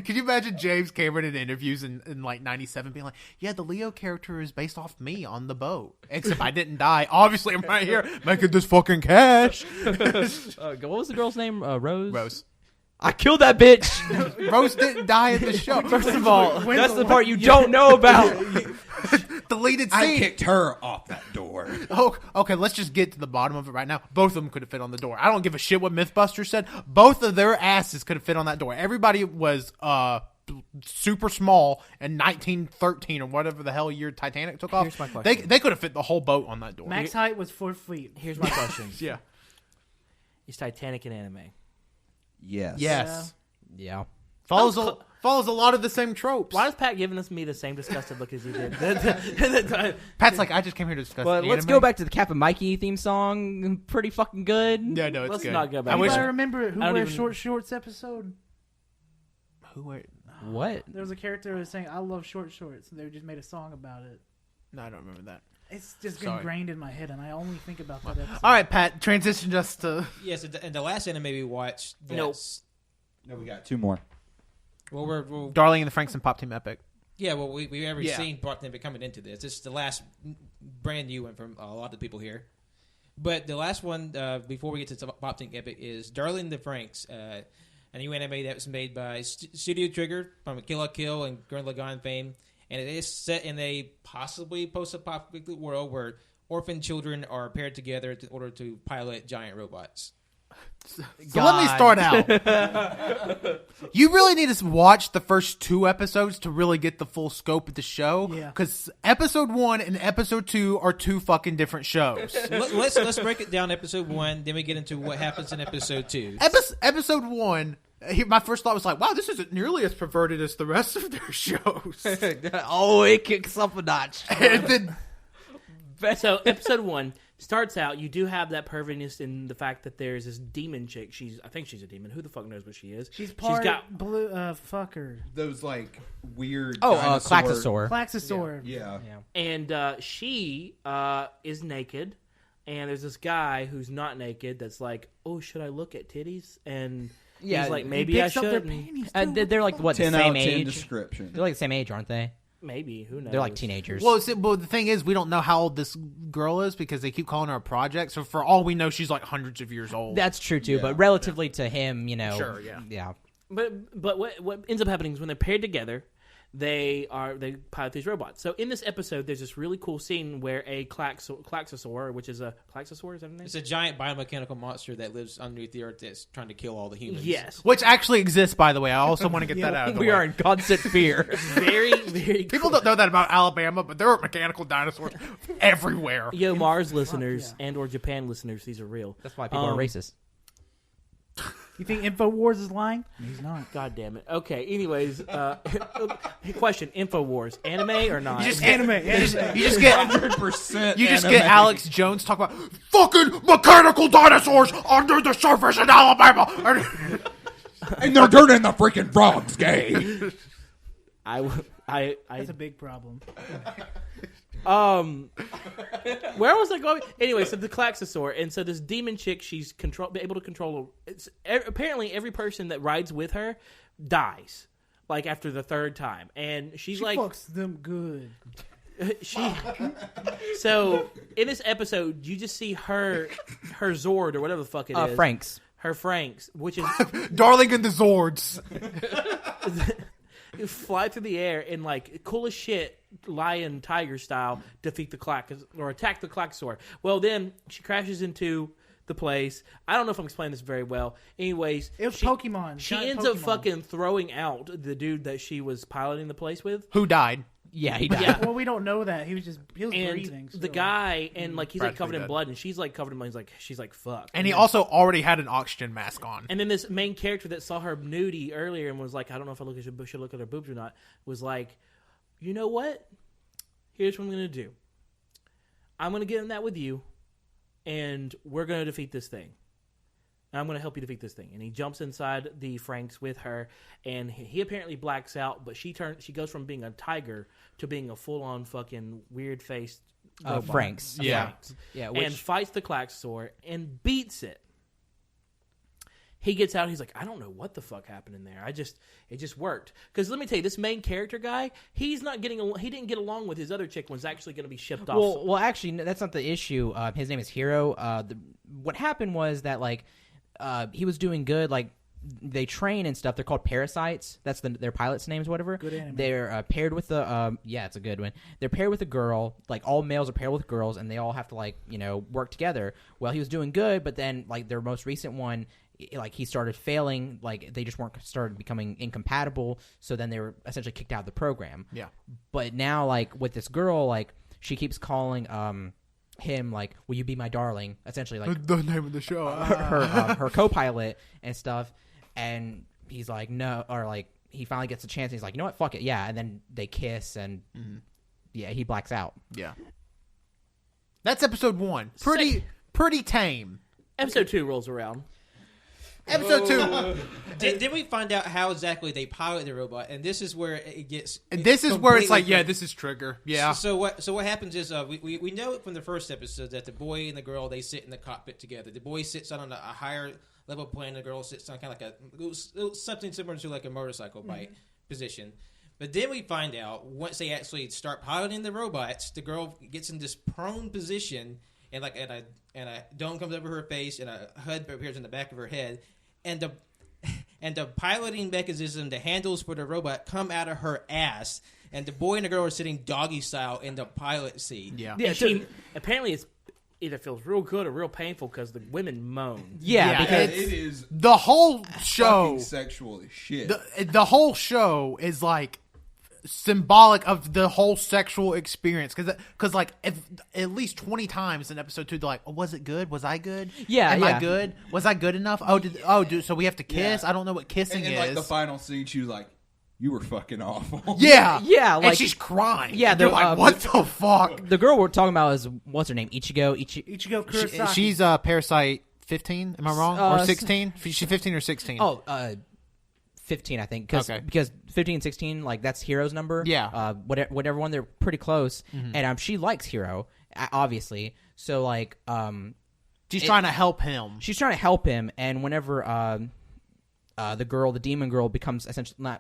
Can you imagine James Cameron in interviews in like '97 being like, "Yeah, the Leo character is based off me on the boat, except I didn't die. Obviously, I'm right here making this fucking cash." What was the girl's name? Rose. Rose. I killed that bitch. Rose didn't die in the show. First of all, that's the part you don't know about. Deleted I scene. kicked her off that door. Oh, okay, let's just get to the bottom of it right now. Both of them could have fit on the door. I don't give a shit what Mythbusters said. Both of their asses could have fit on that door. Everybody was super small in 1913 or whatever the hell year Titanic took off. Here's my question. They could have fit the whole boat on that door. Max height was 4 feet. Here's my question: Yeah. Is Titanic an anime? Yes. Yes. Yeah. Follows a lot of the same tropes. Why is Pat giving me the same disgusted look as he did? Pat's like, I just came here to discuss. Well, the let's anime. go back to the Cap and Mikey theme song. Pretty fucking good. Yeah, no, it's Let's good. not go back. I wish. Anybody remember Who I don't Wears even- Short Shorts episode? Who were? What? There was a character who was saying, I love short shorts, and they just made a song about it. No, I don't remember that. It's just Sorry. ingrained in my head, and I only think about that episode. All right, Pat. Transition just to. Yes, and the last anime we watched. Nope. No, we got 2 more. Well, we're Darling and the Franks and Pop Team Epic. yeah. Well, we've already Yeah. seen brought them coming into this. This is the last brand new one from a lot of the people here. But the last one before we get to Pop Team Epic is Darling the FRANXX, a new anime that was made by Studio Trigger from Kill la Kill and Gurren Lagann fame, and it is set in a possibly post-apocalyptic world where orphan children are paired together in order to pilot giant robots. So let me start out. You really need to watch the first 2 episodes to really get the full scope of the show. Yeah. Because episode 1 and episode 2 are 2 fucking different shows. Let's break it down. Episode 1, then we get into what happens in episode 2. Episode 1, my first thought was like, wow, this isn't nearly as perverted as the rest of their shows. Oh, it kicks up a notch. And then, So episode 1 starts out. You do have that perviness in the fact that there's this demon chick. I think she's a demon. Who the fuck knows what she is? She's part got blue, fucker. Those, like, weird Klaxosaur. Klaxosaur. Yeah. and she is naked, and there's this guy who's not naked that's like, oh, should I look at titties? And Yeah, he's like, He maybe I picks up their should. panties, And too. they're like, what, the 10 out of same 10 age? description. They're like the same age, aren't they? Maybe, who knows? They're like teenagers. well, the thing is, we don't know how old this girl is because they keep calling her a project. So for all we know, she's like hundreds of years old. That's true, too. Yeah. But relatively to him, you know. Sure, yeah. Yeah. But what ends up happening is when they're paired together, they pilot these robots. So in this episode, there's this really cool scene where a Klaxosaur, which is a Klaxosaur, is that her name? It's a giant biomechanical monster that lives underneath the earth that's trying to kill all the humans. Yes, Which actually exists, by the way. I also want to get that out of the We way. are in constant fear. very very. People don't know that about Alabama, but there are mechanical dinosaurs everywhere. Yo, Mars listeners and or Japan listeners, these are real. That's why people are racist. You think InfoWars is lying? He's not. God damn it. Okay. Anyways, question: InfoWars, anime or not? You just get, Anime. you just get 100% you just get Alex Jones talk about fucking mechanical dinosaurs under the surface in Alabama. And they're turning the freaking frogs gay. That's a big problem. Where was I going? Anyway, so the Klaxosaur, and so this demon chick, she's able to control. Apparently, every person that rides with her dies, like after the 3rd time, and she's She like, fucks them good. So in this episode, you just see her Zord or whatever the fuck it is. FRANXX. Her FRANXX, which is Darling and the Zords. fly through the air and like cool as shit, lion tiger style, defeat the or attack the Cardcaptor. Well, then she crashes into the place. I don't know if I'm explaining this very well. Anyways, it was Pokemon. She ends up fucking throwing out the dude that she was piloting the place with, who died. Yeah, he died. Yeah. Well, we don't know that. He was breathing. The guy, and like he's like covered in dead. blood, and she's like covered in blood. She's like fuck. And he also already had an oxygen mask on. And then this main character that saw her nudie earlier and was like, I don't know if I should look at her boobs or not, was like, you know what? Here's what I'm going to do. I'm going to get in that with you, and we're going to defeat this thing. And I'm going to help you defeat this thing. And he jumps inside the FRANXX with her, and he apparently blacks out, but she goes from being a tiger to being a full-on fucking weird-faced FRANXX. Yeah. Yeah, and fights the Cardcaptor and beats it. He gets out. He's like, I don't know what the fuck happened in there. It just worked. Because let me tell you, this main character guy, he didn't get along with his other chick. Was actually going to be shipped off. Well, actually, that's not the issue. His name is Hero. What happened was that like he was doing good. Like they train and stuff. They're called parasites. That's their pilot's names, whatever. Good anime. They're paired with the yeah, it's a good one. They're paired with a girl. Like all males are paired with girls, and they all have to like work together. Well, he was doing good, but then like their most recent one, like he started failing. Like they just started becoming incompatible. So then they were essentially kicked out of the program. Yeah. But now like with this girl, like she keeps calling him like, will you be my darling? Essentially like The name of the show. her co-pilot and stuff. And he's like, no, or like he finally gets a chance. And he's like, you know what? Fuck it. Yeah. And then they kiss and yeah, he blacks out. Yeah. That's episode 1. Pretty tame. Episode 2 rolls around. Episode 2. Did we find out how exactly they pilot the robot? And this is where it gets. And this is where it's like, yeah, this is Trigger. Yeah. So what happens is we know from the first episode that the boy and the girl, they sit in the cockpit together. The boy sits on a higher level plane. The girl sits on kind of like something similar to like a motorcycle bike position. But then we find out once they actually start piloting the robots, the girl gets in this prone position. And like a dome comes over her face, and a HUD appears in the back of her head, and the piloting mechanism, the handles for the robot come out of her ass, and the boy and the girl are sitting doggy style in the pilot seat. Yeah. Yeah. Apparently, it's either feels real good or real painful because the women moan. Yeah, because it is The whole show. fucking sexual as shit. The whole show is like symbolic of the whole sexual experience because like if, at least 20 times in episode 2 they're like, oh, was it good? Was I good? Yeah, Am yeah. I good? Was I good enough? Dude, so we have to kiss? Yeah. I don't know what kissing and is. like the final scene, she was like, "You were fucking awful." Yeah, Yeah, and like- she's crying. Yeah, they're they're, like, what the fuck? the girl we're talking about is, what's her name? Ichigo Kurosaki. She's Parasite 15. Am I wrong? Or 16? She's 15 or 16. 15, I think, Okay. because 15 and 16, like that's Hero's number. Yeah. Whatever one, they're pretty close, and she likes Hero, obviously. So like, she's trying to help him. she's trying to help him, and whenever the demon girl becomes essentially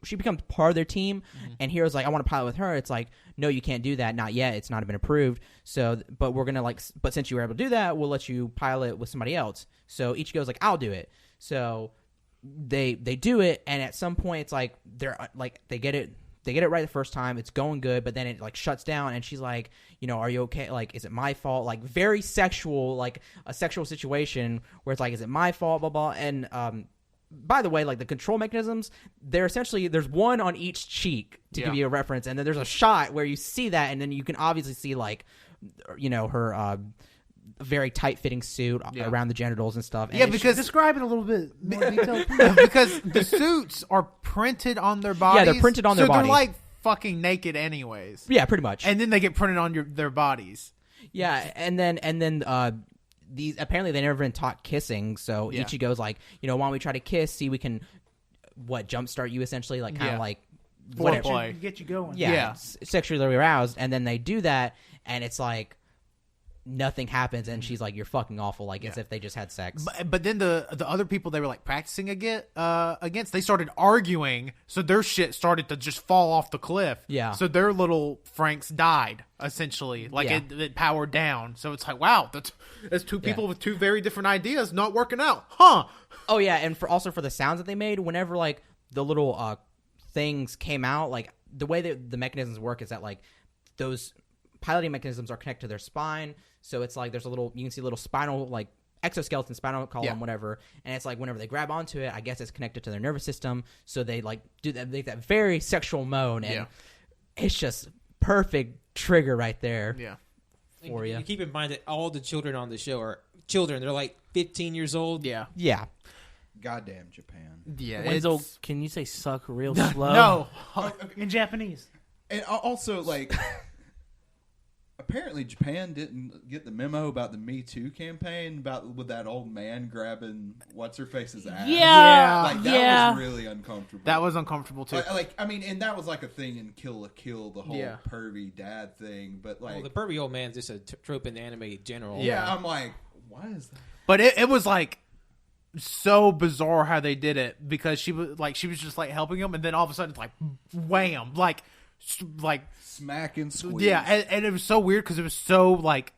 she becomes part of their team, and Hero's like, I want to pilot with her. It's like, no, you can't do that. Not yet. It's not been approved. So, but we're gonna but since you were able to do that, we'll let you pilot with somebody else. So Ichigo's like, I'll do it. So they do it, and at some point it's like they're like they get it right the first time, it's going good, but then it like shuts down, and she's like, are you okay? Like, is it my fault? Like very sexual, like a sexual situation where it's like, is it my fault? Blah blah. And by the way, like the control mechanisms, they're essentially there's one on each cheek to give you a reference, and then there's a shot where you see that, and then you can obviously see like her very tight-fitting suit around the genitals and stuff. And because describe it a little bit more detail. because the suits are printed on their bodies. Yeah, they're printed on their So bodies. they're like fucking naked anyways. Yeah, pretty much. And then they get printed on their bodies. Yeah, and then these apparently they never been taught kissing, so Yeah. Ichigo's like, why don't we try to kiss? See, we can jumpstart you essentially, like kind of like whatever. Foreplay. Get you going. Yeah, sexually aroused, and then they do that, and it's like nothing happens, and she's like, "You're fucking awful," like as if they just had sex. But then the other people they were like practicing against, they started arguing, so their shit started to just fall off the cliff. Yeah. So their little FRANXX died essentially, like it powered down. So it's like, wow, that's two people with two very different ideas not working out, huh? Oh yeah, and for the sounds that they made, whenever like the little things came out, like the way that the mechanisms work is that like those piloting mechanisms are connected to their spine, so it's like there's you can see a little spinal like exoskeleton, spinal column, whatever, and it's like whenever they grab onto it, I guess it's connected to their nervous system, so they like do that, make that very sexual moan, and it's just perfect trigger right there. Yeah. For you. Keep in mind that all the children on the show are children. They're like 15 years old. Yeah. Goddamn Japan. Yeah. Wenzel, can you say suck real slow? No. In Japanese. And also, like, apparently Japan didn't get the memo about the Me Too campaign with that old man grabbing what's-her-face's ass. Yeah. Like, that was really uncomfortable. That was uncomfortable, too. Like, I mean, and that was like a thing in Kill la Kill, the whole pervy dad thing, but like... Well, the pervy old man's just a trope in anime in general. Yeah, I'm like, why is that? But it was like so bizarre how they did it, because she was just like helping him, and then all of a sudden it's like wham, like Smack and squeeze. yeah, and it was so weird because it was so like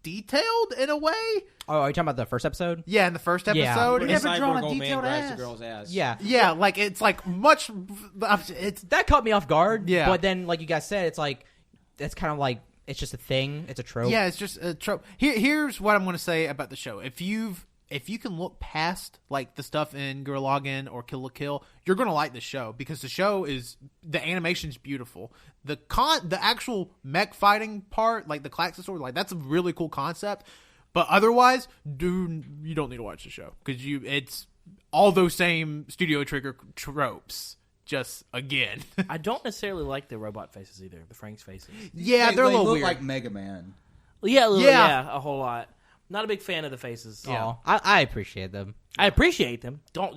detailed in a way. Oh, are you talking about the first episode? Yeah, in the first episode. We The never cyborg drawn a old man detailed grabs ass. the girl's ass. Yeah. Like it's like much. It's That caught me off guard. Yeah. But then, like you guys said, it's like, it's kind of like, it's just a thing. It's a trope. yeah, it's just a trope. Here's what I'm going to say about the show. If you can look past like the stuff in Gurren Lagann or Kill la Kill, you're gonna like the show, because the animation's beautiful. The actual mech fighting part, like the Klaxon sword, like that's a really cool concept. But otherwise, dude, you don't need to watch the show, because it's all those same Studio Trigger tropes. Just again, I don't necessarily like the robot faces either. The FRANXX faces. yeah, they're a little look weird. like Mega Man. Yeah, a whole lot. Not a big fan of the faces. Yeah. Oh, I appreciate them. I appreciate them. Don't.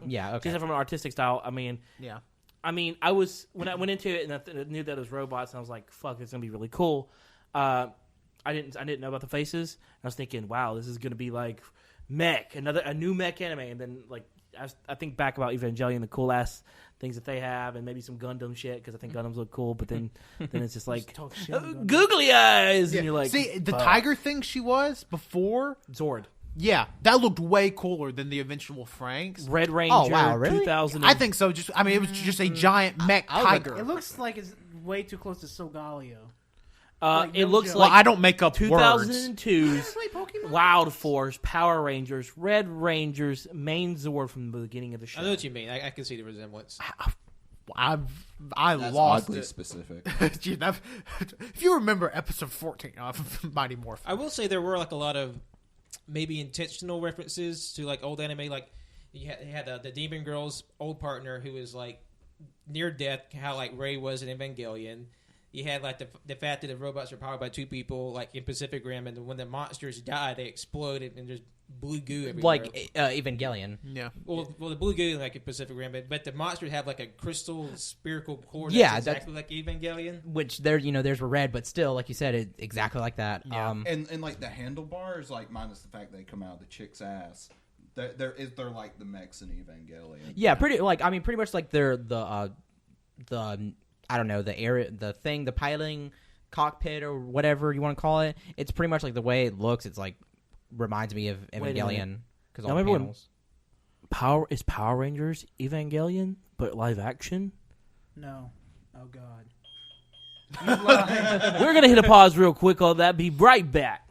Yeah, okay. Just from an artistic style. I mean, yeah. I was when I went into it and I knew that it was robots, and I was like, "Fuck, it's gonna be really cool." I didn't know about the faces. I was thinking, "Wow, this is gonna be like mech, a new mech anime." And then like I think back about Evangelion, the cool ass things that they have, and maybe some Gundam shit, because I think Gundams look cool. But then it's just like googly eyes, and you're like, see the tiger thing she was before Zord. Yeah, that looked way cooler than the eventual FRANXX. Red Ranger. Oh, wow, really? 2000. I think so. It was just a giant mech tiger. It looks like it's way too close to Solgaleo. It looks Well, like I don't make up words. 2002's Play Pokemon? Wild Force, Power Rangers, Red Rangers, main Zord from the beginning of the show. I know what you mean. I can see the resemblance. I That's lost oddly it. specific. Gee, if you remember episode 14 of Mighty Morphin. I will say there were like a lot of maybe intentional references to like old anime. Like you had the Demon Girl's old partner who was like near death, how like Ray was in Evangelion. You had like the fact that the robots are powered by two people, like in Pacific Rim, and when the monsters die, they exploded and there's blue goo everywhere. Like Evangelion. Yeah. Well, the blue goo like in Pacific Rim, but the monsters have like a crystal spherical core. Yeah, that's exactly like Evangelion. Which theirs were red, but still, like you said, it exactly like that. Yeah. And like the handlebars, like minus the fact they come out of the chick's ass, they're like the mechs in Evangelion. Yeah, pretty much like they're the I don't know, the area, the thing, the piloting cockpit or whatever you want to call it. It's pretty much like the way it looks. It's like reminds me of Evangelion because all the panels. Power Rangers Evangelion, but live action. No. Oh God. We're gonna hit a pause real quick on that. Be right back.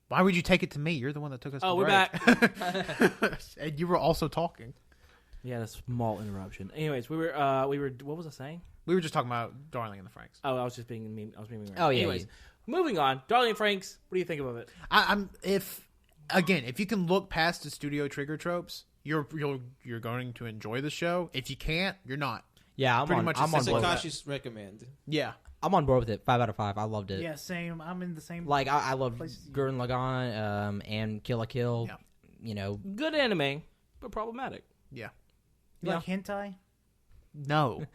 Why would you take it to me? You're the one that took us to We're break. And you were also talking. Yeah, a small interruption. Anyways, we were. What was I saying? We were just talking about Darling and the FRANXX. Oh, I was just being mean. I was being mean. Oh, yeah. Anyways, moving on. Darling and FRANXX. What do you think of it? If you can look past the Studio Trigger tropes, you're going to enjoy the show. If you can't, you're not. Yeah, I'm on It's board a with cautious recommend. Yeah. I'm on board with it. 5 out of 5. I loved it. Yeah, same. I'm in the same. Like I love places. Gurren Lagann and Kill la Kill. Yeah. You know, Good anime, but problematic. Yeah. You like hentai? No,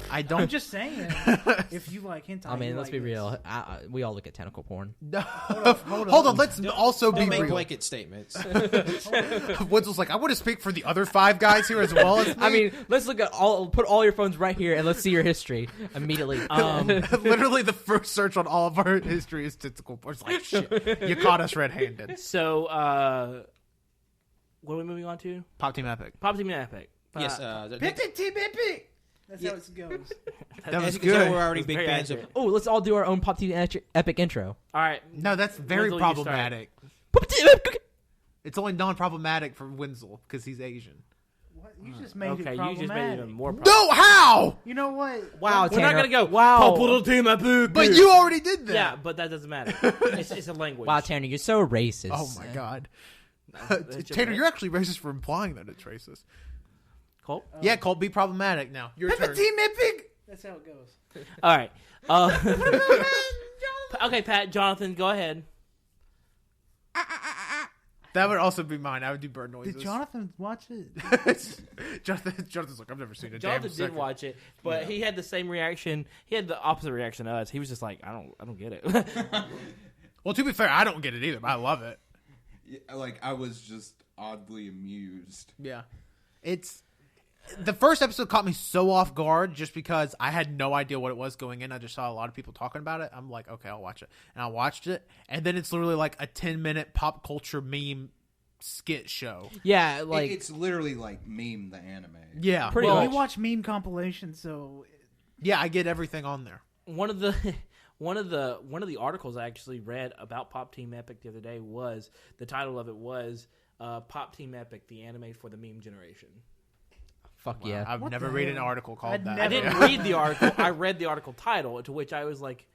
I don't. I'm just saying, if you like hentai, I mean, you let's like be this. real. We all look at tentacle porn. No. Hold on. Let's also be Don't make real. blanket statements. Wenzel's like, I want to speak for the other 5 guys here as well as me. I mean, let's look at put all your phones right here and let's see your history immediately. literally the first search on all of our history is tentacle porn. It's like, shit, you caught us red-handed. So, what are we moving on to? Pop Team Epic. Pop Team Epic. Yes, That's how it goes. That as was you can tell, good. we're already That's big very fans accurate. of. Oh, let's all do our own Pop Team Epic intro. All right. No, that's very Wenzel, you start. problematic. Pop Team Epic. It's only non-problematic for Wenzel because he's Asian. What? You just made Okay, it you problematic. just made it even more. No, how? You know what? Wow, We're not Tanner. gonna go. Wow. Pop Little Team Epic. But you already did that. Yeah, but that doesn't matter. It's a language. Wow, Tanner, you're so racist. Oh my god. That's just Tater, right. you're actually racist for implying that it's racist. Colt. Yeah, Colt, be problematic now. Your turn. Team Epic. That's how it goes. All right. Okay, Pat. Jonathan, go ahead. That would also be mine. I would do bird noises. Did Jonathan watch it? Jonathan's like, I've never seen a Jonathan damn did second. watch it, but he had the same reaction. He had the opposite reaction to us. He was just like, I don't get it. Well, to be fair, I don't get it either, but I love it. Yeah, like I was just oddly amused. Yeah. It's the first episode caught me so off guard just because I had no idea what it was going in. I just saw a lot of people talking about it. I'm like, okay, I'll watch it. And I watched it, and then it's literally like a 10-minute pop culture meme skit show. Yeah, like It's literally like Meme the anime. Yeah. Pretty well, much. We watch meme compilations, so yeah, I get everything on there. one of the articles I actually read about Pop Team Epic the other day was the title of it was Pop Team Epic, the anime for the meme generation. fuck Wow. yeah. I've What never the read an hell? article called I'd that. I never- didn't read the article. I read the article title, to which I was like,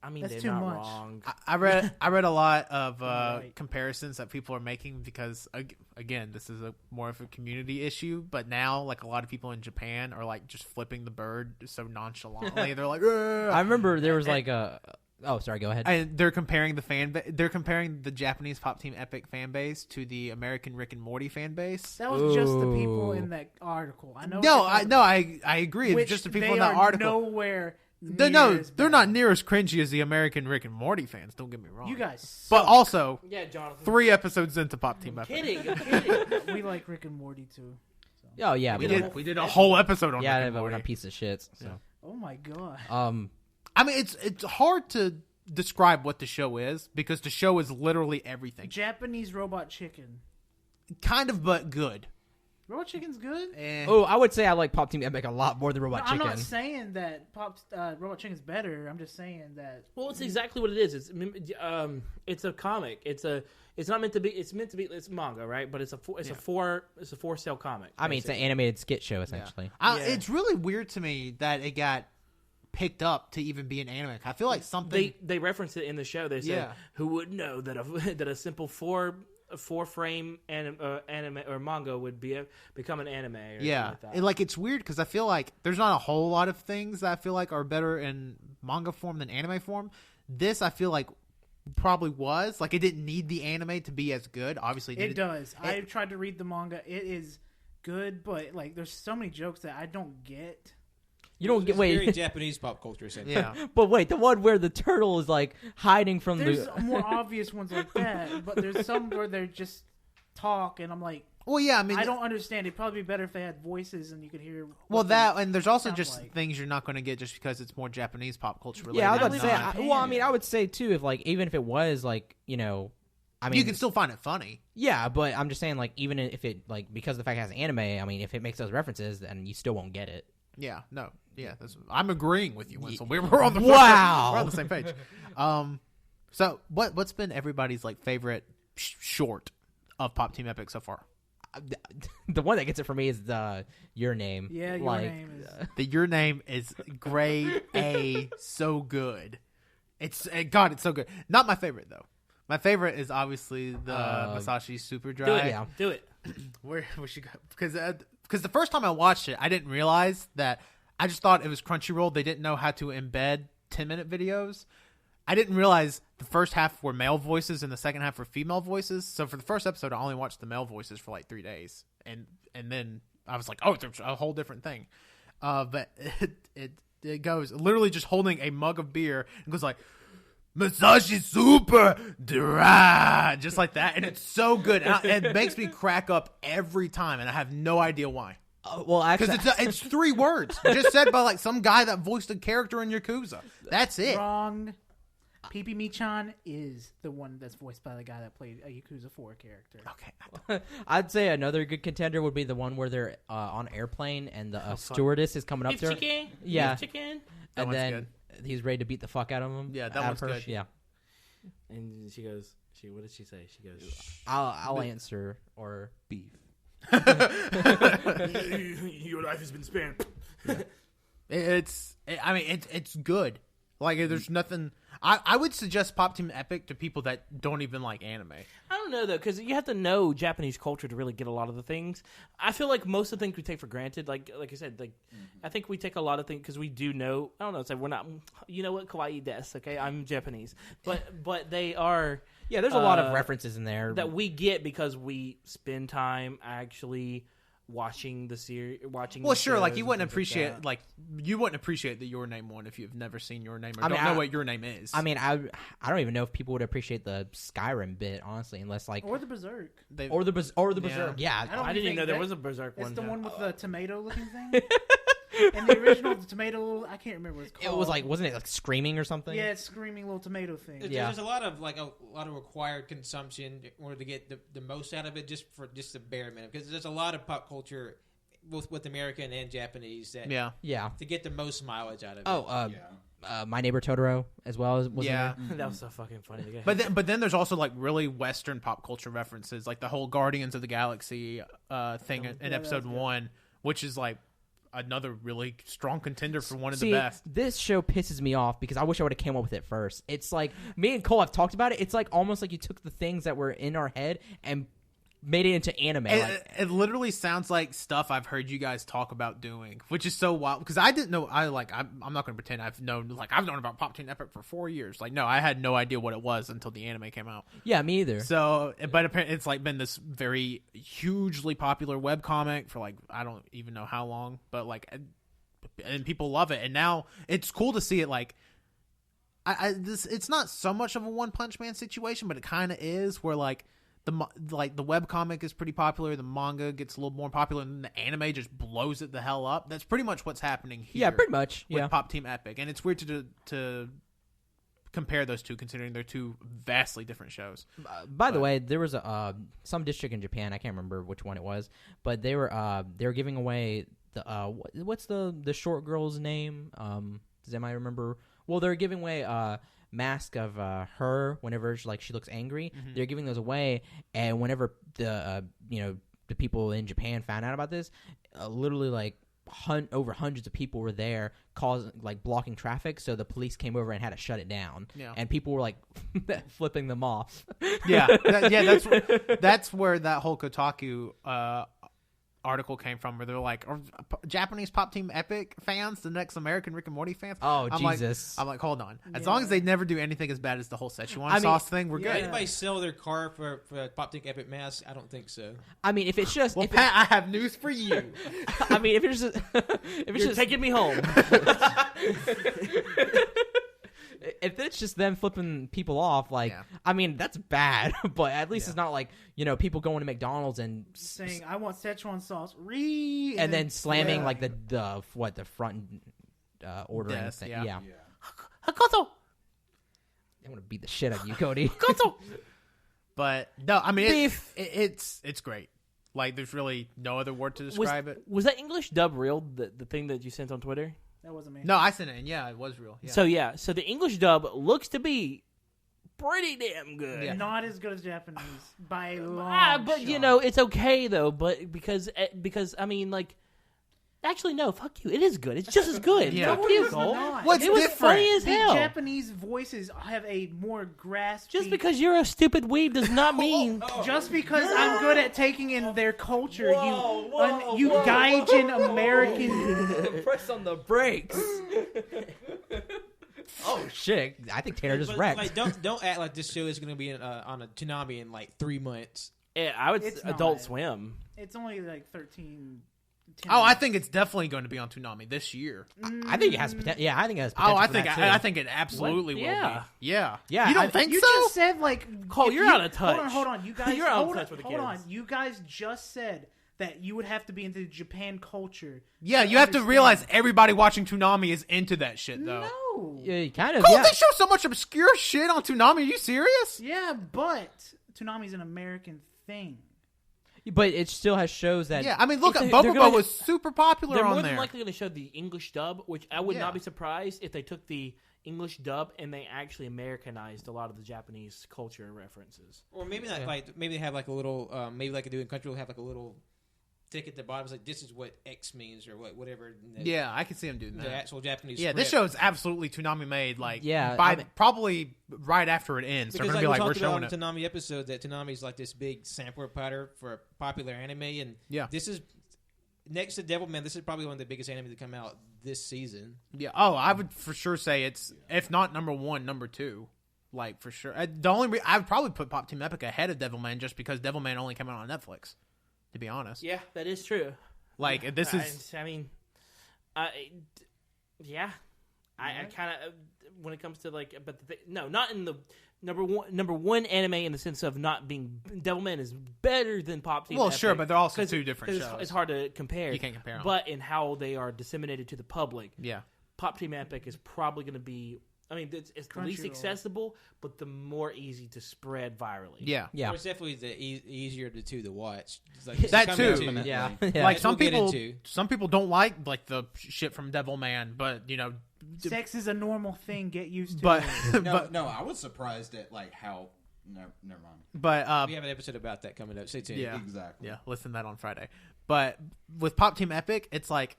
I mean, That's they're too not much. wrong. I read a lot of Right. comparisons that people are making because again, this is more of a community issue. But now, like a lot of people in Japan are like just flipping the bird so nonchalantly. They're like, "Ugh." I remember there was like a. Oh, sorry. Go ahead. and they're comparing they're comparing the Japanese Pop Team Epic fan base to the American Rick and Morty fan base. that was just the people Ooh. in that article. I know. No, what they're I agree. It's which just the people they in that are article. Nowhere. They're near not as near as cringy as the American Rick and Morty fans. Don't get me wrong. bad. You guys, but suck. also Yeah, Jonathan. 3 episodes into Pop Team Epic. Kidding. I'm kidding. we like Rick and Morty too. Oh yeah, We but did a whole episode on yeah, Rick and but we're Morty. not piece of shit. So. Oh my god. I mean, it's hard to describe what the show is because the show is literally everything. Japanese robot chicken. Kind of, but good. Robot chicken's good. Oh, I would say I like Pop Team Epic a lot more than No, Robot I'm Chicken. not saying that robot chicken's better. I'm just saying that. Well, it's exactly what it is. It's a comic. It's not meant to be. It's meant to be. It's manga, right? But it's a for sale comic. I mean, it's an animated skit show essentially. Yeah. It's really weird to me that it got picked up to even be an anime. I feel like something. They reference it in the show. They say, Yeah. "Who would know that a simple four frame anime or manga would become an anime?" Or Yeah, something like that. it's weird because I feel like there's not a whole lot of things that I feel like are better in manga form than anime form. This I feel like probably was like it didn't need the anime to be as good. Obviously, It does. I tried to read the manga. It is good, but like, there's so many jokes that I don't get. You don't get It's very wait, Japanese pop culture, essentially. Yeah, but wait, the one where the turtle is like hiding from There's the. more obvious ones like that, but there's some where they just talk, and I'm like, well, yeah. I mean, I don't understand. It'd probably be better if they had voices and you could hear. well, what that they and there's also sound just like. things you're not going to get just because it's more Japanese pop culture related. Yeah, I was about I to live say. in Japan. Well, I mean, I would say too, if like even if it was like I mean, you can still find it funny. yeah, but I'm just saying like even if it like because of the fact it has anime, I mean, if it makes those references, then you still won't get it. Yeah, no, yeah. I'm agreeing with you, Winslow. We're on the Wow. we're on the same page. So what's been everybody's like favorite short of Pop Team Epic so far? The one that gets it for me is Your Name. Yeah, Your like, Name is. Your Name is grade A, so good. It's God, it's so good. Not my favorite though. My favorite is obviously the Masashi Super do Dry. it. yeah. Do it. Where should go? Because the first time I watched it, I didn't realize that. I just thought it was Crunchyroll. They didn't know how to embed 10-minute videos. I didn't realize the first half were male voices and the second half were female voices. So for the first episode, I only watched the male voices for like 3 days, and then I was like, oh, it's a whole different thing. But it goes literally just holding a mug of beer and goes like, Masashi super dry, just like that, and it's so good. And it makes me crack up every time, and I have no idea why. Well, actually, Because it's 3 words just said by like some guy that voiced a character in Yakuza. That's it. Wrong. Pee-Pee Michan is the one that's voiced by the guy that played a Yakuza 4 character. Okay. I'd say another good contender would be the one where they're on an airplane and the stewardess is coming up Beef to her. chicken. Yeah. Beef chicken. That And one's then he's ready to beat the fuck out of him. Yeah, that out of one's her. good. Yeah. And she goes, what did she say? She goes, I'll answer or beef. your life has been spared. It's good. Like, there's nothing. I would suggest Pop Team Epic to people that don't even like anime. I don't know, though, because you have to know Japanese culture to really get a lot of the things. I feel like most of the things we take for granted, like I said, I think we take a lot of things because we do know. I don't know. It's like we're not. You know what? Kawaii desu. Okay, I'm Japanese, but they are. Yeah, there's a lot of references in there that we get because we spend time actually watching the series. Well, sure. Like you wouldn't appreciate the Your Name one if you've never seen Your Name or don't know what Your Name is. I mean, I don't even know if people would appreciate the Skyrim bit, honestly, unless like Or the Berserk. or the Berserk. Yeah, I didn't even know there was a Berserk one. It's the one with the tomato-looking thing. And the original tomato, I can't remember what it's called. it was like, wasn't it like screaming or something? Yeah, it's screaming little tomato thing. There's a lot of required consumption in order to get the most out of it, just the bare minimum. Because there's a lot of pop culture, both with American and Japanese, that yeah, to get the most mileage out of it. Oh, My Neighbor Totoro as well as That was so fucking funny. But then there's also like really Western pop culture references, like the whole Guardians of the Galaxy thing in episode 1, which is like another really strong contender for one of the best. This show pisses me off because I wish I would have came up with it first. It's like me and Cole have talked about it. It's like almost like you took the things that were in our head and made it into anime. It literally sounds like stuff I've heard you guys talk about doing, which is so wild because I didn't know. I'm not going to pretend I've known about Pop Team Epic for 4 years. Like, no, I had no idea what it was until the anime came out. Yeah, me either. So, but apparently it's like been this very hugely popular webcomic for like I don't even know how long, but like, and people love it, and now it's cool to see it like. It's not so much of a One Punch Man situation, but it kind of is where like. The webcomic is pretty popular. The manga gets a little more popular, and the anime just blows it the hell up. That's pretty much what's happening here. Yeah, pretty much. With Pop Team Epic, and it's weird to compare those two, considering they're two vastly different shows. By the way, there was some district in Japan. I can't remember which one it was, but they were giving away the what's the short girl's name? Does anybody remember? Well, they're giving away mask of her whenever she looks angry. Mm-hmm. They're giving those away, and whenever the people in Japan found out about this, literally like over hundreds of people were there blocking traffic, so the police came over and had to shut it down. Yeah. And people were like flipping them off. That's where that whole Kotaku article came from, where they're like, are Japanese Pop Team Epic fans the next American Rick and Morty fans? Oh, Jesus. I'm like, hold on. As long as they never do anything as bad as the whole Szechuan sauce thing, we're good. Anybody sell their car for Pop Team Epic mask? I don't think so. I mean, if it's just... Well, Pat, I have news for you. I mean, if it's just... You're taking me home. If it's just them flipping people off, I mean, that's bad. But at least it's not like, people going to McDonald's and saying, "I want Szechuan sauce," and then slamming like the front ordering thing. Yeah. Hakoto. I'm gonna beat the shit out of you, Cody. Hakoto. But no, I mean, it's great. Like, there's really no other word to describe it. Was that English dub real? The thing that you sent on Twitter? That wasn't me. No, I sent it in. Yeah, it was real. Yeah. So the English dub looks to be pretty damn good. Yeah. Not as good as Japanese by a long but shot. it's okay though. But because I mean, like, actually no, fuck you. It is good. It's just as good. Yeah. Fuck you, Cole. What's it was different? funny as The hell. Japanese voices have a more graspy... Just because you're a stupid weeb does not mean... Just because I'm good at taking in their culture, you gaijin American... Press on the brakes. Oh shit! I think Tanner just wrecked. Like, don't act like this show is going to be on a Toonami in like 3 months. Yeah, I would It's Adult not. Swim. It's only like 13 Oh, I think it's definitely going to be on Toonami this year. I think it has potential. Yeah, I think it has potential. Oh, I think it absolutely will Yeah. be. Yeah. Yeah, You don't think You so? just said like Cole, if you're you- out of touch. Hold on. You guys, You're out of hold touch with the hold kids. on. You guys just said that you would have to be into Japan culture. Yeah, you have to understand. realize everybody watching Toonami is into that shit, though. No. Yeah, kind of. Cole, Yeah. they show so much obscure shit on Toonami. Are you serious? Yeah, but Toonami's an American thing. But it still has shows that. Yeah, I mean, look, They're Bobobo gonna- was super popular They're on more there. than likely going to show the English dub, which I would Yeah. not be surprised if they took the English dub and they actually Americanized a lot of the Japanese culture references. Or maybe not maybe they have like a little maybe like they do in Country will have like a little tick at the bottom. It's like this is what X means or whatever. Yeah, I can see him doing The that. actual Japanese. Yeah, this show is absolutely Toonami made. Like, Yeah, by I mean- probably right after it ends, they're Because going to like be we like, we're talked about showing on it. Toonami episode that Toonami's like this big sampler pattern for popular anime, and Yeah. this is next to Devilman. This is probably one of the biggest anime to come out this season. Yeah. Oh, I would for sure say it's if not number one, number two. Like for sure. The only I would probably put Pop Team Epic ahead of Devilman just because Devilman only came out on Netflix. To be honest. Yeah, that is true. Like this is. I mean, yeah. I kind of when it comes to like, but no, not in the number one anime in the sense of not being Devilman is better than Pop Team. Well, Epic, sure, but they're also 'cause- two different 'cause shows. It's hard to compare. You can't compare 'em. But in how they are disseminated to the public, Yeah. Pop Team Epic is probably going to be. I mean, it's the least Crunchyroll. accessible, but the more easy to spread virally. Yeah. Yeah. Well, it's definitely the easier of the two to watch. It's like, That it's too. coming to- Yeah. Like That's some what we'll get people, into. some people don't like the shit from Devilman, but Sex is a normal thing. Get used to but it. No, I was surprised at like how. No, never mind. but We have an episode about that coming up. Stay tuned. yeah, Exactly. yeah. Listen to that on Friday. But with Pop Team Epic, it's like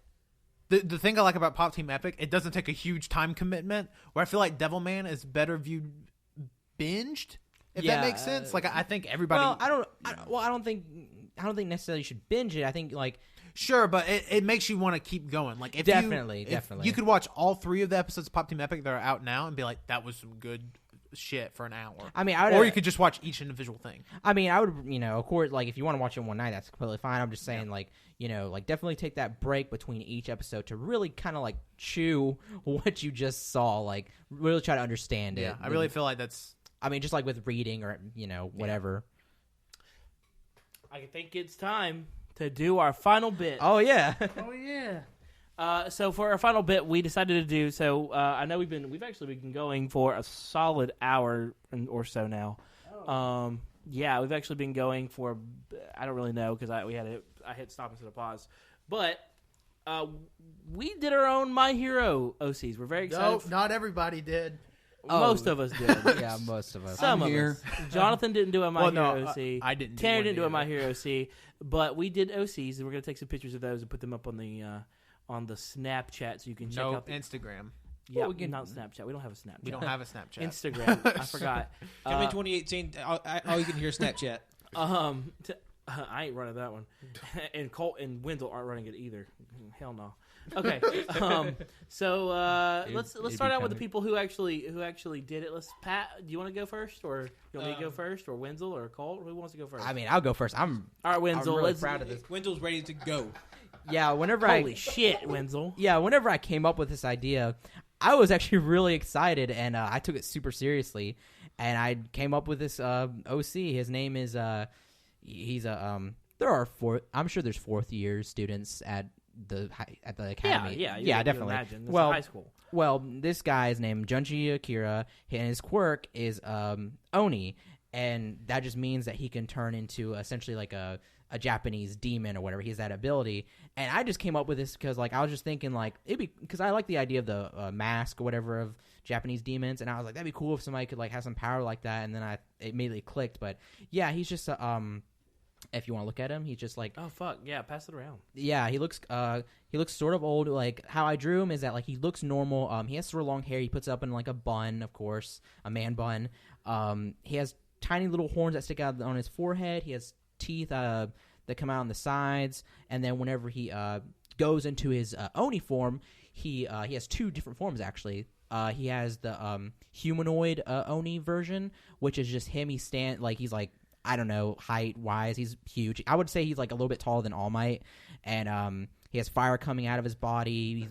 the thing I like about Pop Team Epic, it doesn't take a huge time commitment. Where I feel like Devilman is better viewed binged. If Yeah, that makes sense. Like I think everybody. Well, I don't think necessarily you should binge it. I think like Sure, but it makes you want to keep going. Like if Definitely. you could watch all 3 of the episodes of Pop Team Epic that are out now and be like, that was some good shit for an hour. I mean, or you could just watch each individual thing. I mean, I would, of course, like if you want to watch it in one night, that's completely fine. I'm just saying, like, like definitely take that break between each episode to really kind of like chew what you just saw, like really try to understand it. Yeah, I really feel like that's. I mean, just like with reading or whatever. I think it's time to do our final bit. Oh yeah, Oh yeah. So for our final bit, we decided to do. So I know we've actually been going for a solid hour or so now. Yeah, we've actually been going for. I don't really know because I hit stop instead of pause, but we did our own My Hero OCs. We're very excited. No, not everybody did. Most of us did. yeah, most of us. Some I'm of here. us. Jonathan didn't do a My Well, no, Hero OC. I didn't do Tanner one didn't do a either. My Hero OC, but we did OCs, and we're going to take some pictures of those and put them up on the Snapchat so you can check No out. Instagram. Yeah, Well, we can- not Snapchat. We don't have a Snapchat. We don't have a Snapchat. Instagram. I forgot. Coming 2018. All you can hear is Snapchat. I ain't running that one, and Colt and Wendell aren't running it either. Hell no. Okay, so let's start out with the people who actually did it. Pat, do you want to go first, or you want me to go first, or Wenzel, or Colt? Who wants to go first? I mean, I'll go first. I'm All right, Wenzel. really let's proud of this. Wendell's ready to go. Yeah, whenever Holy shit, Wenzel. whenever I came up with this idea, I was actually really excited, and I took it super seriously. And I came up with this OC. His name is he's a there are I'm sure there's fourth year students at the academy. Yeah, definitely. Imagine. This is Well, high school. Well, this guy is named Junji Akira, and his quirk is Oni, and that just means that he can turn into essentially like a Japanese demon or whatever. He has that ability, and I just came up with this because like I was just thinking like it'd be because I like the idea of the mask or whatever of Japanese demons, and I was like that'd be cool if somebody could like have some power like that, and then it immediately clicked. But yeah, he's just if you want to look at him, he's just like Oh fuck yeah, pass it around. yeah, he looks sort of old. Like how I drew him is that like he looks normal. He has sort of long hair. He puts it up in like a bun, of course, a man bun. He has tiny little horns that stick out on his forehead. He has teeth that come out on the sides, and then whenever he goes into his Oni form, he has 2 different forms actually. He has the humanoid Oni version, which is just him. He's like I don't know, height wise, he's huge. I would say he's like a little bit taller than All Might, and He has fire coming out of his body.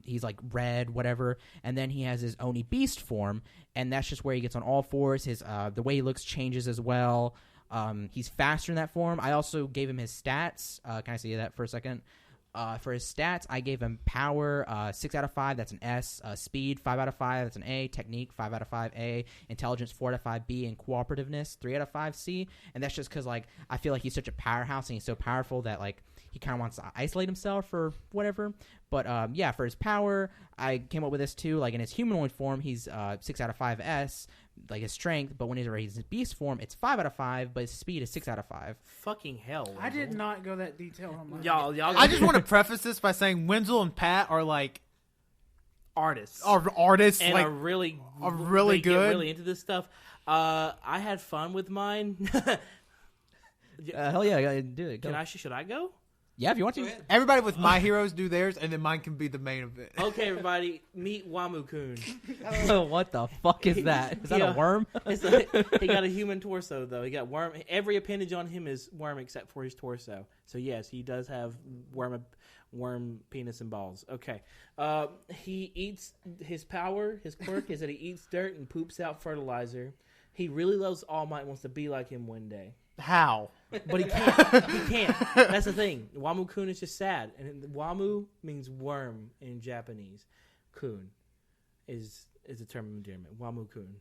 He's like red, whatever. And then he has his Oni beast form, and that's just where he gets on all fours. His the way he looks changes as well. He's faster in that form. I also gave him his stats. Can I see that for a second? For his stats, I gave him power 6 out of 5. That's an S. Speed 5 out of 5. That's an A. Technique 5 out of 5 A. Intelligence 4 out of 5 B. And cooperativeness 3 out of 5 C. And that's just because like I feel like he's such a powerhouse and he's so powerful that like he kind of wants to isolate himself or whatever. But yeah, for his power, I came up with this too. Like in his humanoid form, he's 6 out of 5 S. Like his strength, but when he's in his beast form, it's 5 out of 5, but his speed is 6 out of 5. Fucking hell! I did not go that detailed on my Y'all. I just want to preface this by saying Wenzel and Pat are like artists. Artists and like are really really they good. Get really into this stuff. I had fun with mine. Hell yeah, do it. Go. Should I go? Yeah, if you want to. Everybody with My Heroes do theirs, and then mine can be the main event. Okay, everybody, meet Wamu-kun. What the fuck is that? Is that a worm? He got a human torso, though. He got worm. Every appendage on him is worm except for his torso. So, yes, he does have worm penis and balls. Okay. He eats, his power, his quirk is that he eats dirt and poops out fertilizer. He really loves All Might and wants to be like him one day. How? But he can't. He can't. That's the thing. Wamu-kun is just sad. And Wamu means worm in Japanese. Kun is a term of endearment. Wamu-kun.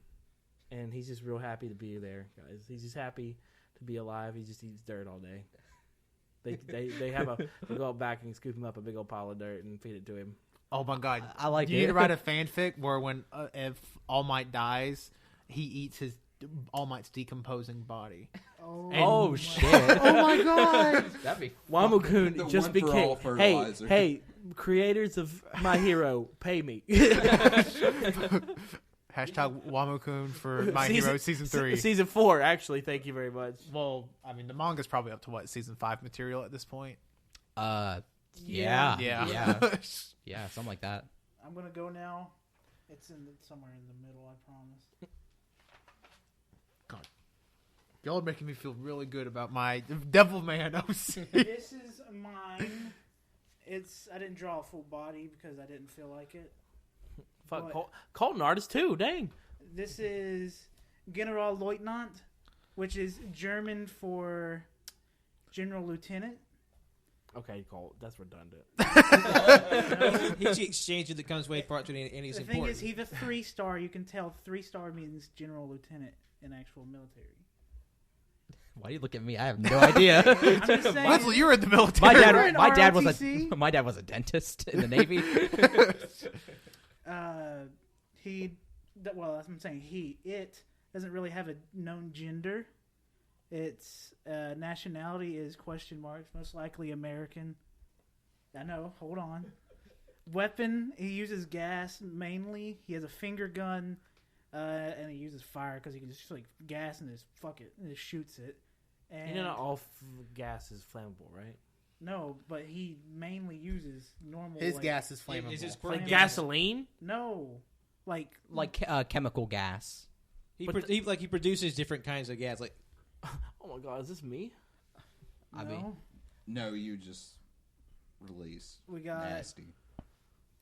And he's just real happy to be there, guys. He's just happy to be alive. He just eats dirt all day. They go out back and scoop him up a big old pile of dirt and feed it to him. Oh my god! I like Do you need to write a fanfic where when if All Might dies, he eats his All Might's decomposing body? Oh shit! Oh my god! That'd be Wamu-kun just one for became. all fertilizer. Hey, creators of My Hero, pay me. Hashtag Wamu-kun for My Hero Season 3. Season 4, actually. Thank you very much. Well, I mean, the manga's probably up to what, Season 5 material at this point? Yeah. Yeah. Yeah, something like that. I'm gonna go now. It's somewhere in the middle, I promise. God. Y'all are making me feel really good about my Devilman OC. This is mine. I didn't draw a full body because I didn't feel like it. Fuck, Colton artist too, dang. This is Generalleutnant, which is German for General Lieutenant. Okay, Colt, that's redundant. He's the exchange that comes way far to and he's The thing important. is, he's a 3-star. You can tell 3-star means General Lieutenant in actual military. Why do you look at me? I have no idea. I'm just saying. Wenzel, you were in the military. my We're dad in was ROTC. my dad was a dentist in the Navy. That's what I'm saying. It doesn't really have a known gender. Its nationality is question marks, most likely American. I know, hold on. Weapon, he uses gas mainly. He has a finger gun, and he uses fire because he can just like gas and just fuck it and just shoots it. And You know, not all gas is flammable, right? no, but he mainly uses normal. His like, gas is flammable. Is his Like Like gasoline? No, like chemical gas. he produces different kinds of gas. Like Oh my god, is this me? I no. mean, No, you just release. We got Nasty.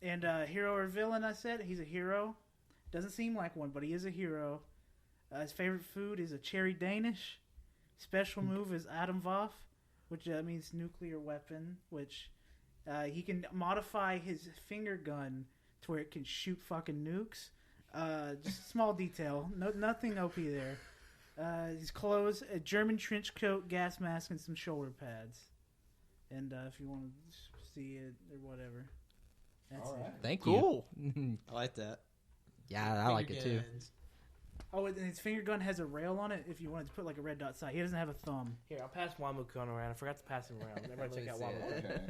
and hero or villain. I said he's a hero. Doesn't seem like one, but he is a hero. His favorite food is a cherry Danish. Special move is Atomwaff, which means nuclear weapon. Which he can modify his finger gun to where it can shoot fucking nukes. Just a small detail. Nothing OP there. His clothes: a German trench coat, gas mask, and some shoulder pads. And if you want to see it or whatever, that's All right. it. thank Cool. you. I like that. Yeah, I like it too. Oh, and his finger gun has a rail on it. If you wanted to put like a red dot sight, he doesn't have a thumb. Here, I'll pass Wamu-kun around. I forgot to pass him around. Everybody check out Wamu-kun. Okay.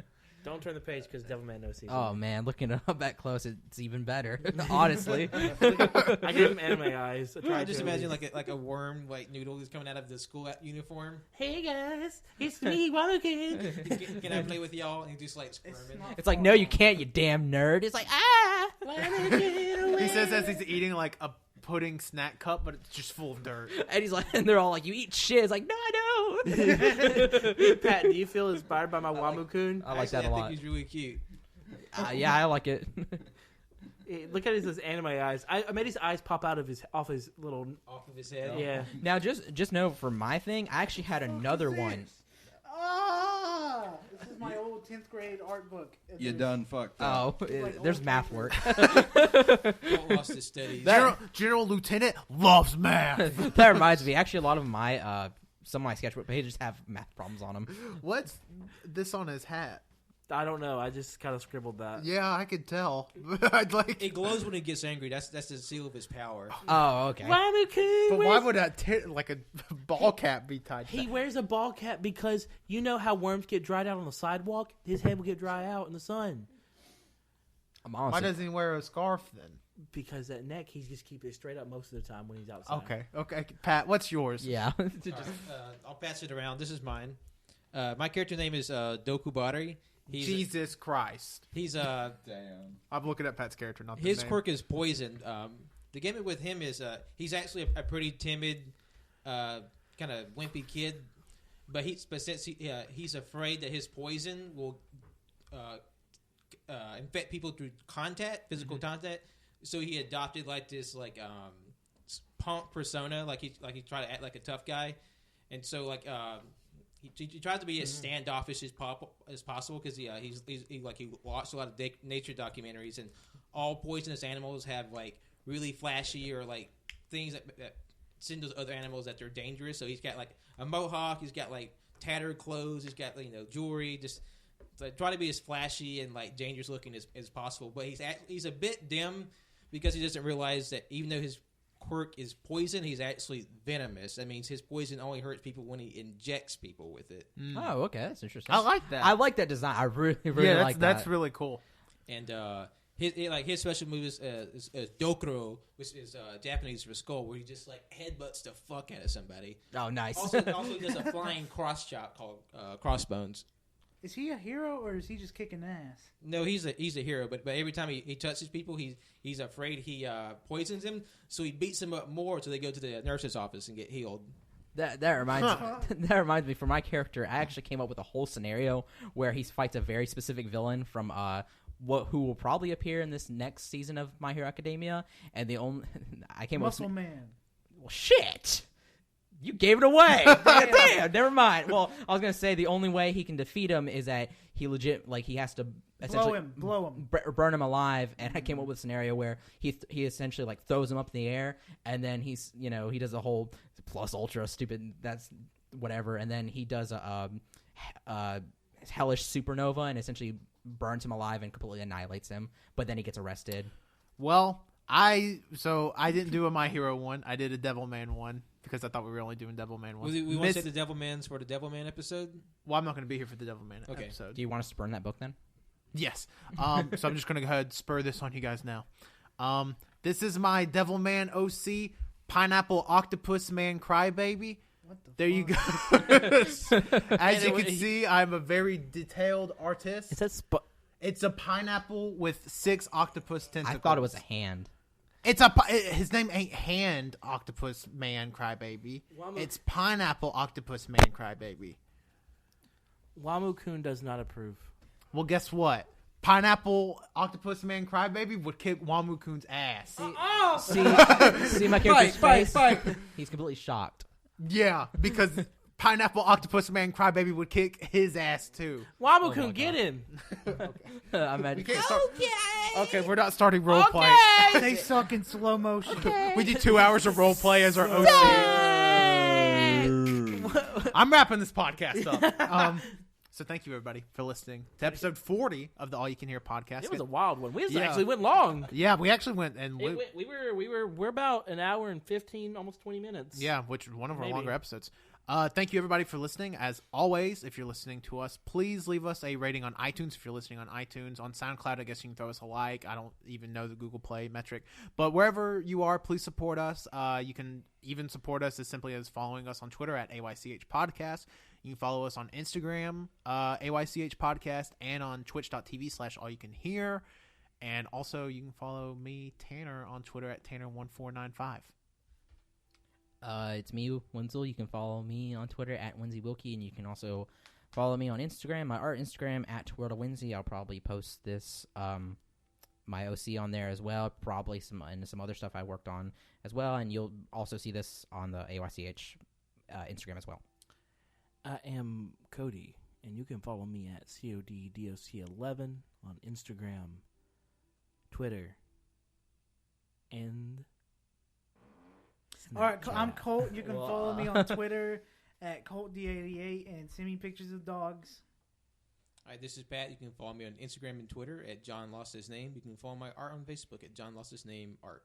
Don't turn the page because Devilman knows season. Oh man, looking up that close, it's even better. Honestly, I gave him anime eyes. I just imagine like a worm like noodle who's coming out of the school uniform. Hey guys, it's me, Wamu-kun. Can I play with y'all? And he just like squirming. it's like, no, you can't, you damn nerd. It's like, ah. He says as he's eating like a pudding snack cup, but it's just full of dirt. And he's like, and they're all like, you eat shit. It's like, no, I Pat, do you feel inspired by my Wamu-kun? I like that a lot. I think he's really cute. Yeah, I like it. Look at his anime eyes. I made his eyes pop out of his little Off of his head. yeah. Now, just know for my thing, I actually had another one. This is my old 10th grade art book. You done fucked up. Oh, there's math work. Don't lost his studies. General Lieutenant loves math. That reminds me. Actually, a lot of my some of my sketchbook pages have math problems on them. What's this on his hat? I don't know. I just kind of scribbled that. Yeah, I could tell. I'd like. It glows when he gets angry. That's the seal of his power. Oh, okay. Wamu-kun. But why would like a ball cap be tied? He wears a ball cap because you know how worms get dried out on the sidewalk? His head will get dried out in the sun. I'm Why honestly, doesn't he wear a scarf then? Because that neck, he just keeps it straight up most of the time when he's outside. Okay. Pat, what's yours? yeah. All right, I'll pass it around. This is mine. My character name is Dokubari. Jesus Christ. He's Damn. I'm looking at Pat's character, not the his name. quirk is poison. The gimmick with him is he's actually a pretty timid, kind of wimpy kid, but since he's afraid that his poison will infect people through physical contact. So he adopted like this punk persona, like he tried to act like a tough guy, and so he tries to be as standoffish as possible because he watched a lot of nature documentaries, and all poisonous animals have like really flashy or like things that signal to other animals that they're dangerous. So he's got like a mohawk, he's got like tattered clothes, he's got jewelry, just try to be as flashy and like dangerous looking as possible. But he's a bit dim because he doesn't realize that even though his quirk is poison, he's actually venomous. That means his poison only hurts people when he injects people with it. Oh, okay. That's interesting. I like that. I like that design. I really like that. That's really cool. And his special move is dokuro, which is Japanese for skull, where he just like headbutts the fuck out of somebody. Oh, nice. Also he does a flying cross chop called crossbones. Is he a hero or is he just kicking ass? No, he's a hero, but every time he touches people, he's afraid he poisons them, so he beats them up more until they go to the nurse's office and get healed. That reminds me. For my character, I actually came up with a whole scenario where he fights a very specific villain from who will probably appear in this next season of My Hero Academia, and I came Muscle up with Man. Well, shit. You gave it away. Damn, never mind. Well, I was going to say the only way he can defeat him is that he he has to essentially blow him. burn him alive. And I came up with a scenario where he essentially like throws him up in the air, and then he does a whole plus ultra stupid, that's whatever, and then he does a hellish supernova and essentially burns him alive and completely annihilates him. But then he gets arrested. Well, I didn't do a My Hero one. I did a Devilman one because I thought we were only doing Devilman one. We want to say the Devilmans for the Devilman episode? Well, I'm not going to be here for the Devilman episode. Do you want us to burn that book then? Yes. So I'm just going to go ahead and spur this on you guys now. This is my Devilman OC Pineapple Octopus Man Crybaby. There you go. As you can see, I'm a very detailed artist. Is that It's a pineapple with 6 octopus tentacles. I thought it was a hand. His name ain't Hand Octopus Man Crybaby. It's Pineapple Octopus Man Crybaby. Wamu-kun does not approve. Well, guess what? Pineapple Octopus Man Crybaby would kick Wamu-kun's ass. See my character's face? He's completely shocked. Yeah, because Pineapple Octopus Man Crybaby would kick his ass too. Wamu-kun, get him. We can't start. Okay, we're not starting role play. They suck in slow motion. We did 2 hours of role play as our OC. I'm wrapping this podcast up. So thank you everybody for listening to episode 40 of the All You Can Hear podcast. It was a wild one. We actually went long. Yeah, we actually went and we're about an hour and 15, almost 20 minutes. Yeah, which is one of our longer episodes. Thank you everybody for listening. As always, if you're listening to us, please leave us a rating on iTunes. If you're listening on iTunes, on SoundCloud, I guess you can throw us a like. I don't even know the Google Play metric, but wherever you are, please support us. You can even support us as simply as following us on Twitter at AYCH Podcast. You can follow us on Instagram, AYCH Podcast, and on twitch.tv/AllYouCanHear. And also you can follow me, Tanner, on Twitter at Tanner1495. It's me, Wenzel. You can follow me on Twitter at WenzyWilkie, and you can also follow me on Instagram, my art Instagram at World of Wenzy. I'll probably post this my OC on there as well, probably some other stuff I worked on as well, and you'll also see this on the AYCH Instagram as well. I am Cody, and you can follow me at CODDOC11 on Instagram, Twitter, and Snapchat. All right, I'm Colt. You can follow me on Twitter at ColtD88 and send me pictures of dogs. All right, this is Pat. You can follow me on Instagram and Twitter at John Lost His Name. You can follow my art on Facebook at John Lost His Name Art.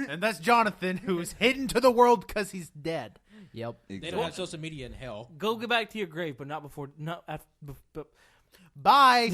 And that's Jonathan, who's hidden to the world because he's dead. Yep. They don't have social media in hell. Go get back to your grave, but not before. Not after. Bye.